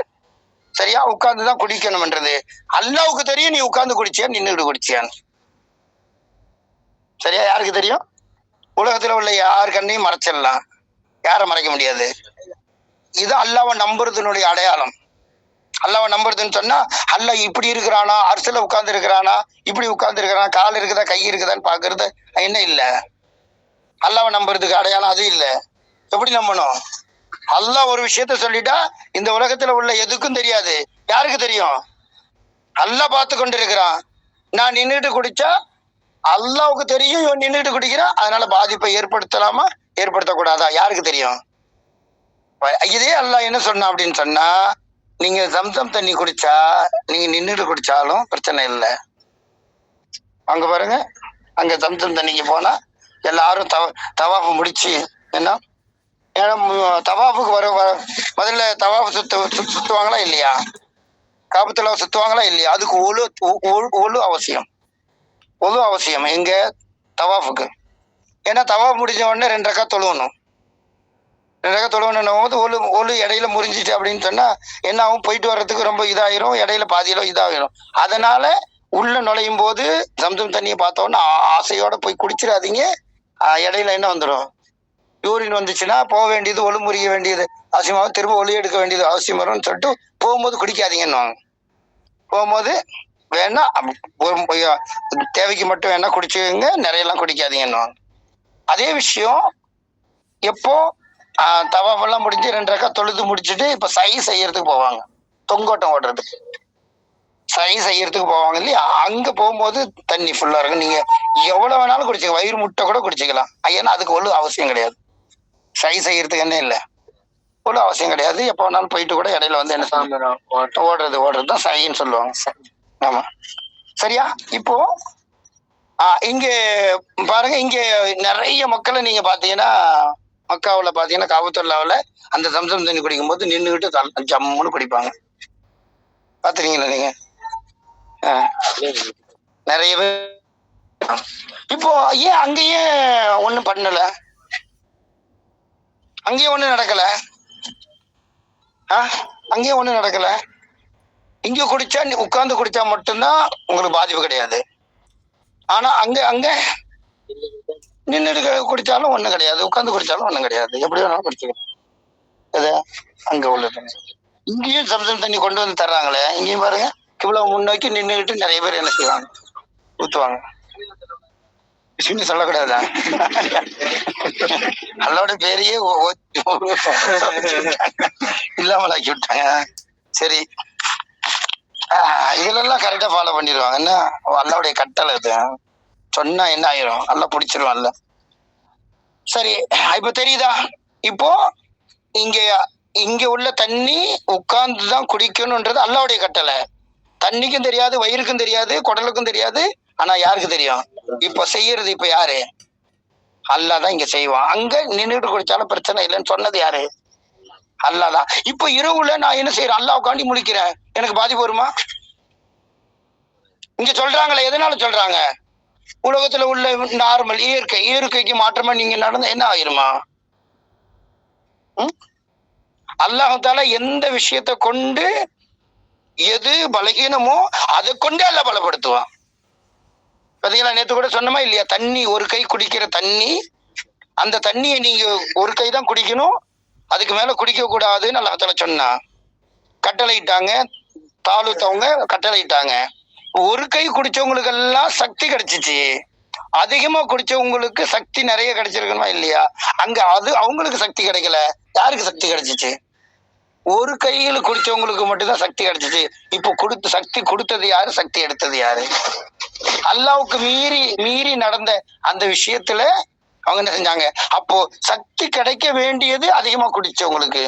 சரியா? உட்கார்ந்துதான் குடிக்கணும்ன்றது. அல்லாஹ்வுக்கு தெரியும் நீ உட்கார்ந்து குடிச்சியா நின்றுட்டு குடிச்சியான்னு. சரியா? யாருக்கு தெரியும்? உலகத்துல உள்ள யார் கண்ணையும் மறைச்சிடலாம், யாரை மறைக்க முடியாது. இது அல்லாஹ்வை நம்புறதுனுடைய அடையாளம். அல்லாஹ்வை நம்புறதுன்னு சொன்னா அல்லாஹ் இப்படி இருக்கிறானா, அரசுல உட்கார்ந்து இருக்கிறானா, இப்படி உட்கார்ந்து இருக்கிறானா, கால் இருக்குதா கை இருக்குதான்னு பாக்குறது என்ன இல்ல. அல்லாஹ்வை நம்புறதுக்கு அடையாளம் அது இல்ல. எப்படி நம்பணும்? அல்லாஹ் ஒரு விஷயத்த சொல்லிட்டா இந்த உலகத்துல உள்ள எதுக்கும் தெரியாது. யாருக்கு தெரியும்? அல்லாஹ் பார்த்து கொண்டு இருக்கிறான். நான் நின்றுட்டு குடிச்சா அல்லாஹ்வுக்கு தெரியும் இவன் நின்றுட்டு குடிக்கிறான், அதனால பாதிப்பை ஏற்படுத்தலாமா ஏற்படுத்தக்கூடாதா யாருக்கு தெரியும்? இதே அல்லாஹ் என்ன சொன்னா அப்படின்னு சொன்னா, நீங்க ஜம்சம் தண்ணி குடிச்சா நீங்க நின்றுட்டு குடிச்சாலும் பிரச்சனை இல்லை. அங்க பாருங்க, அங்க ஜம்சம் தண்ணிக்கு போனா எல்லாரும் தவாஃப் முடிச்சு என்ன, ஏன்னா தவாஃபுக்கு வர முதல்ல தவாஃப் சுத்துவாங்களா இல்லையா? காபத்துல சுத்துவாங்களா இல்லையா? அதுக்கு ஒழு அவசியம். ஒழு அவசியம் எங்க? தவாஃபுக்கு. ஏன்னா தவாஃப் முடிஞ்ச உடனே 2 ரக்காத் தொழுவணும். 2 ரக்காத் தொழுவணும் போது ஒழு இடையில முறிஞ்சிச்சு அப்படின்னு சொன்னா என்ன ஆகும்? போயிட்டு வர்றதுக்கு ரொம்ப இதாயிரும், இடையில பாதியில இதாகிடும். அதனால உள்ள நுழையும் போது ஜம்சம் தண்ணியை பார்த்தோன்னா ஆசையோட போய் குடிச்சிடாதீங்க. இடையில என்ன வந்துடும்? யூரின் வந்துச்சுன்னா போக வேண்டியது, ஒழு முறிய வேண்டியது அவசியமாக, திரும்ப ஒளி எடுக்க வேண்டியது அவசியம் வரும்னு சொல்லிட்டு போகும்போது குடிக்காதீங்கன்னு. போகும்போது வேணா தேவைக்கு மட்டும் வேணா குடிச்சுங்க, நிறையெல்லாம் குடிக்காதீங்கன்னு. அதே விஷயம் எப்போ தவாஃபெல்லாம் முடிஞ்சு 2 ரக்காத் தொழுது முடிச்சுட்டு இப்ப சை செய்யறதுக்கு போவாங்க, தொங்கோட்டம் ஓடுறதுக்கு சை செய்யறதுக்கு போவாங்க இல்லையா? அங்க போகும்போது தண்ணி ஃபுல்லா இருக்கும். நீங்க எவ்வளவு வேணாலும் குடிச்சுக்க, வயிறு முட்டை கூட குடிச்சுக்கலாம். ஏன்னா அதுக்கு ஒழு அவசியம் கிடையாது. சை செய்யறதுக்கு என்ன இல்லை, ஒழு அவசியம் கிடையாது. எப்போ வேணாலும் போயிட்டு கூட இடையில வந்து என்ன ஓடுறது தான் சைன்னு சொல்லுவாங்க. ஆமா, சரியா? இப்போ இங்க பாருங்க, இங்க நிறைய மக்களை நீங்க பாத்தீங்கன்னா மக்காவுல பாத்தீங்கன்னா காபத்துல்லாவுல அந்த ஜம்சம் தண்ணி குடிக்கும் போது நின்றுகிட்டு ஜம்முன்னு குடிப்பாங்க. பாத்துறீங்களா நீங்க? நிறைய பேர். இப்போ ஏன் அங்கேயே ஒண்ணும் பண்ணல, அங்கேயே ஒண்ணும் நடக்கல? அங்கேயே ஒண்ணும் நடக்கல. இங்க குடிச்சா உட்கார்ந்து குடிச்சா மட்டும்தான் உங்களுக்கு பாதிப்பு கிடையாது. ஆனா அங்க நின்றுட்டு குடிச்சாலும் ஒண்ணும் கிடையாது, உட்கார்ந்து குடிச்சாலும் ஒண்ணும் கிடையாது. எப்படி வேணாலும் குடிச்சுக்கலாம். அங்க உள்ளது. இங்கேயும் ஜம்சம் தண்ணி கொண்டு வந்து தர்றாங்களே, இங்கேயும் பாருங்க இவ்வளவு முன்னோக்கி நின்றுட்டு நிறைய பேர் என்ன செய்வாங்க, ஊத்துவாங்க. சொல்லக்கூடாதா? அல்லோட பேரையே இல்லாமல் ஆக்கி விட்டாங்க. சரி, இதுல எல்லாம் கரெக்டா ஃபாலோ பண்ணிடுவாங்க. என்ன அல்லாவுடைய கட்டளை இது, சொன்னா என்ன ஆயிரும், நல்லா பிடிச்சிருவான்ல. சரி, இப்ப தெரியுதா? இப்போ இங்க உள்ள தண்ணி உட்கார்ந்துதான் குடிக்கணும்ன்றது அல்லாவுடைய கட்டளை. தண்ணிக்கும் தெரியாது, வயிறுக்கும் தெரியாது, குடலுக்கும் தெரியாது. ஆனா யாருக்கு தெரியும்? இப்ப செய்யறது இப்ப யாரு? அல்லாஹ் தான் இங்க செய்வான். அங்க நின்றுட்டு குடிச்சாலும் பிரச்சனை இல்லைன்னு சொன்னது யாரு? அல்லாஹ் தான். இப்ப இரவுல நான் என்ன செய்யறேன்? அல்லாஹ்வுக்காண்டி முழிக்கிறேன், எனக்கு பாதிப்பு வருமா? இங்க சொல்றாங்களே, எதனால சொல்றாங்க? உலகத்துல உள்ள நார்மல் இயற்கைக்கு மாற்றமா நீங்க நடந்த என்ன ஆயிருமா? அல்லாஹ் தஆலா எந்த விஷயத்தை கொண்டு எது பலகீனமோ அதை கொண்டே அல்லாஹ் பலப்படுத்துவான். பாத்தீங்களா? நேத்து கூட சொன்னமா இல்லையா? தண்ணி ஒரு கை குடிக்கிற தண்ணி, அந்த தண்ணியை நீங்க ஒரு கை தான் குடிக்கணும், அதுக்கு மேல குடிக்க கூடாதுன்னு அல்லாஹ் தஆலா சொன்னா. கட்டளையிட்டாங்க, தாலுத்தவங்க கட்டளையிட்டாங்க. ஒரு கை குடிச்சவங்களுக்கு எல்லாம் சக்தி கிடைச்சிச்சு. அதிகமா குடிச்சவங்களுக்கு சக்தி நிறைய கிடைச்சிருக்கணுமா இல்லையா? அங்க அது அவங்களுக்கு சக்தி கிடைக்கல. யாருக்கு சக்தி கிடைச்சிச்சு? ஒரு கையில குடிச்சவங்களுக்கு மட்டும்தான் சக்தி கிடைச்சிச்சு. இப்போ சக்தி கொடுத்தது யாரு, சக்தி எடுத்தது யாரு? அல்லாவுக்கு மீறி நடந்த அந்த விஷயத்துல அவங்க என்ன செஞ்சாங்க? அப்போ சக்தி கிடைக்க வேண்டியது அதிகமா குடிச்சவங்களுக்கு.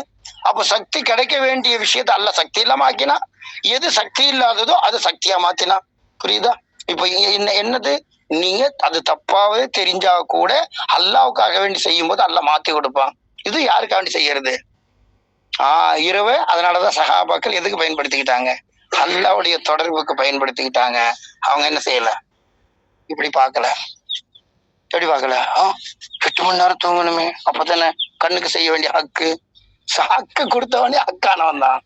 அப்போ சக்தி கிடைக்க வேண்டிய விஷயத்த அல்ல சக்தி இல்லாம ஆக்கினா, எது சக்தி இல்லாததோ அது சக்தியா மாத்தினா. புரியுதா? இப்போ என்னது, நீங்க அது தப்பாவே தெரிஞ்சா கூட அல்லாவுக்காக வேண்டி செய்யும் போது அல்ல மாத்தி கொடுப்பான். இது யாருக்காக வேண்டி செய்யறது? இரவு. அதனாலதான் சஹாபாக்கள் எதுக்கு பயன்படுத்திக்கிட்டாங்க? அல்லாவுடைய தொடர்புக்கு பயன்படுத்திக்கிட்டாங்க. அவங்க என்ன செய்யல, இப்படி பார்க்கல. எப்படி பார்க்கல? 8 மணி நேரம் தூங்கணுமே, அப்பதானே கண்ணுக்கு செய்ய வேண்டிய ஹக்கு கொடுத்தவனே ஹக்கானவன் தான்.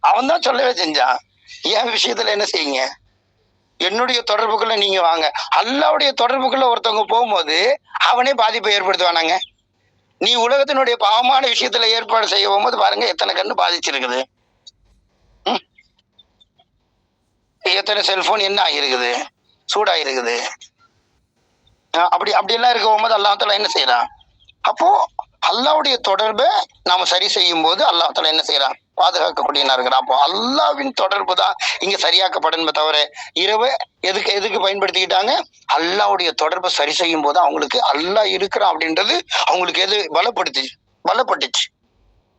அவன் தான் சொல்லவே செஞ்சான். என் விஷயத்துல என்ன செய்யுங்க, என்னுடைய தொடர்புக்குள்ள நீங்க வாங்க. அல்லாவுடைய தொடர்புக்குள்ள ஒருத்தவங்க போகும்போது அவனே பாதிப்பை ஏற்படுத்துவானாங்க. நீ உலகத்தினுடைய பாவமான விஷயத்துல ஏற்பாடு செய்ய போகும்போது பாருங்க எத்தனை கண்ணு பாதிச்சிருக்குது, எத்தனை செல்போன் என்ன ஆகிருக்குது, சூடாயிருக்குது. அப்படியெல்லாம் இருக்க போகும்போது அல்லாஹ்தாலா என்ன செய்யறான்? அப்போ அல்லாவுடைய தொடர்பை நாம சரி செய்யும் போது அல்லாஹ்தாலா என்ன செய்யறான்? பாதுகாக்கக்கூடியனா இருக்கிறான். அப்போ அல்லாவின் தொடர்பு தான் இங்க சரியாக்கப்படணுமே தவிர இரவு எதுக்கு பயன்படுத்திக்கிட்டாங்க? அல்லாவுடைய தொடர்பை சரி செய்யும் போது அவங்களுக்கு அல்லாஹ் இருக்கிறான் அப்படின்றது அவங்களுக்கு எது பலப்பட்டுச்சு.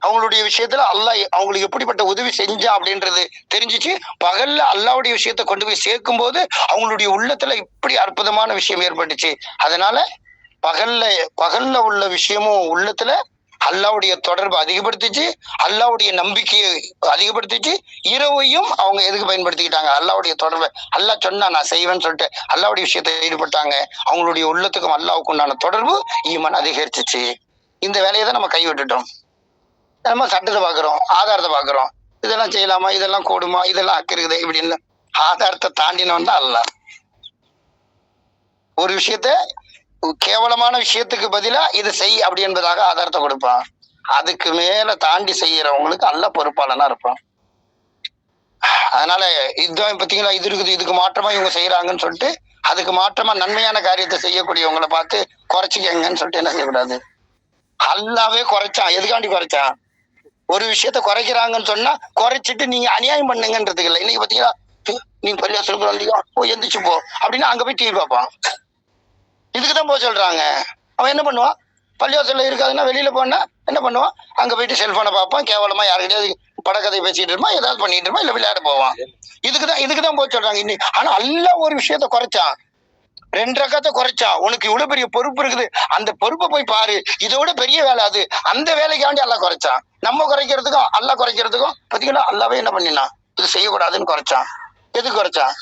அவங்களுடைய விஷயத்துல அல்லாஹ் அவங்களுக்கு எப்படிப்பட்ட உதவி செஞ்சா அப்படின்றது தெரிஞ்சிச்சு. பகல்ல அல்லாவுடைய விஷயத்த கொண்டு போய் சேர்க்கும் போது அவங்களுடைய உள்ளத்துல இப்படி அற்புதமான விஷயம் ஏற்பட்டுச்சு. அதனால பகல்ல உள்ள விஷயமும் உள்ளத்துல அல்லாவுடைய தொடர்பை அதிகப்படுத்திச்சு, அல்லாவுடைய நம்பிக்கையை அதிகப்படுத்திச்சு. இரவையும் அவங்க எதுக்கு பயன்படுத்திக்கிட்டாங்க? அல்லாவுடைய தொடர்பை. அல்லாஹ் சொன்னா நான் செய்வேன்னு சொல்லிட்டு அல்லாவுடைய விஷயத்தை ஈடுபட்டாங்க. அவங்களுடைய உள்ளத்துக்கும் அல்லாவுக்கு உண்டான தொடர்பு ஈமான் அதிகரிச்சிச்சு. இந்த வேலையை தான் நம்ம கைவிட்டுட்டோம். நம்ம சட்டத்தை பாக்குறோம், ஆதாரத்தை பாக்குறோம், இதெல்லாம் செய்யலாமா, இதெல்லாம் கூடுமா, இதெல்லாம் இருக்குது இப்படின்னு. ஆதாரத்தை தாண்டினவன் தான் அல்லாஹ். ஒரு விஷயத்த கேவலமான விஷயத்துக்கு பதிலா இது செய் அப்படி என்பதாக ஆதாரத்தை கொடுப்பான். அதுக்கு மேல தாண்டி செய்யறவங்களுக்கு அல்ல பொறுப்பாளனா இருப்பான். அதனால இதுதான் பாத்தீங்களா, இது இருக்குது, இதுக்கு மாற்றமா இவங்க செய்யறாங்கன்னு சொல்லிட்டு அதுக்கு மாற்றமா நன்மையான காரியத்தை செய்யக்கூடியவங்களை பார்த்து குறைச்சிக்கங்கன்னு சொல்லிட்டு என்ன செய்யக்கூடாது. அல்லாவே குறைச்சான். எதுக்காண்டி குறைச்சான்? ஒரு விஷயத்த குறைக்கிறாங்கன்னு சொன்னா குறைச்சிட்டு நீங்க அநியாயம் பண்ணுங்கன்றதுக்கு இல்லை. இன்னைக்கு பாத்தீங்களா, நீ பள்ளியா சொல்லியா போய் எந்திரிச்சு போ அப்படின்னா அங்க போய் டிவி பார்ப்பான். இதுக்குதான் போக சொல்றாங்க. அவன் என்ன பண்ணுவான்? பள்ளிவாசல்ல இருக்காதுன்னா வெளியில போனா என்ன பண்ணுவான்? அங்க போயிட்டு செல்போனை பார்ப்பான். கேவலமா யாருக்கிட்டையாவது படக்கதை பேசிட்டு இருப்பான், ஏதாவது பண்ணிட்டு இருப்பான், இல்ல விளையாட போவான். இதுக்குதான் போக சொல்றாங்க இன்னைக்கு. ஆனா அல்லாஹ் ஒரு விஷயத்த குறைச்சான், 2 ரக்காத்தை குறைச்சான். உனக்கு இவ்வளவு பெரிய பொறுப்பு இருக்குது, அந்த பொறுப்பை போய் பாரு, இதோட பெரிய வேலை அது. அந்த வேலைக்காண்டி அல்லாஹ் குறைச்சான். நம்ம குறைக்கிறதுக்கும் அல்லாஹ் குறைக்கிறதுக்கும் பாத்தீங்கன்னா அல்லாவே என்ன பண்ணினான்? இது செய்யக்கூடாதுன்னு குறைச்சான். எதுக்கு குறைச்சான்?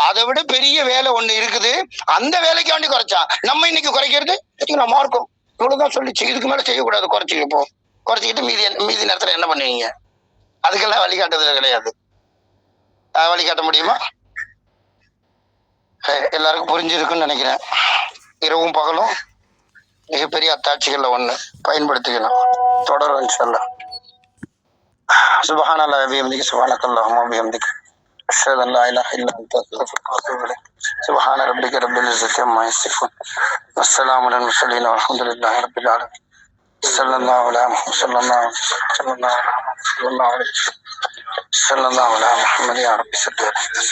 அதை விட பெரிய வேலை ஒண்ணு இருக்குது, அந்த வேலைக்காண்டி குறைச்சான். நம்ம இன்னைக்கு குறைக்கிறது மார்க்கம் இவ்வளவுதான் சொல்லிச்சு, இதுக்கு மேல செய்யக்கூடாது, குறைச்சிக்கிட்டு மீதி நேரத்துல என்ன பண்ணுவீங்க? அதுக்கெல்லாம் வழிகாட்டுதல் கிடையாது. வழிகாட்ட முடியுமா? எல்லாருக்கும் புரிஞ்சிருக்குன்னு நினைக்கிறேன். இரவும் பகலும் மிகப்பெரிய அத்தாட்சிகள்ல ஒண்ணு, பயன்படுத்திக்கலாம். தொடரும் இன்ஷாஅல்லாஹ். சுப்ஹானல்லாஹி வ பிஹம்திஹி சுப்ஹானக்கல்லாஹும்ம வ பிஹம்திஹி அஷ்ஹது அன் லா இலாஹா இல்லா அன்த அஸ்தக்ஃபிருக வ அத்தூபு இலைக். சுப்ஹான ரப்பிக ரப்பில் இஸ்ஸத்தி அம்மா யசிஃபூன் வஸ்ஸலாமு அலல் முர்ஸலீன் வல்ஹம்துலில்லாஹி ரப்பில் ஆலமீன். ஸல்லல்லாஹு அலா முஹம்மது யா ரப்பி ஸல்லி அலைஹி.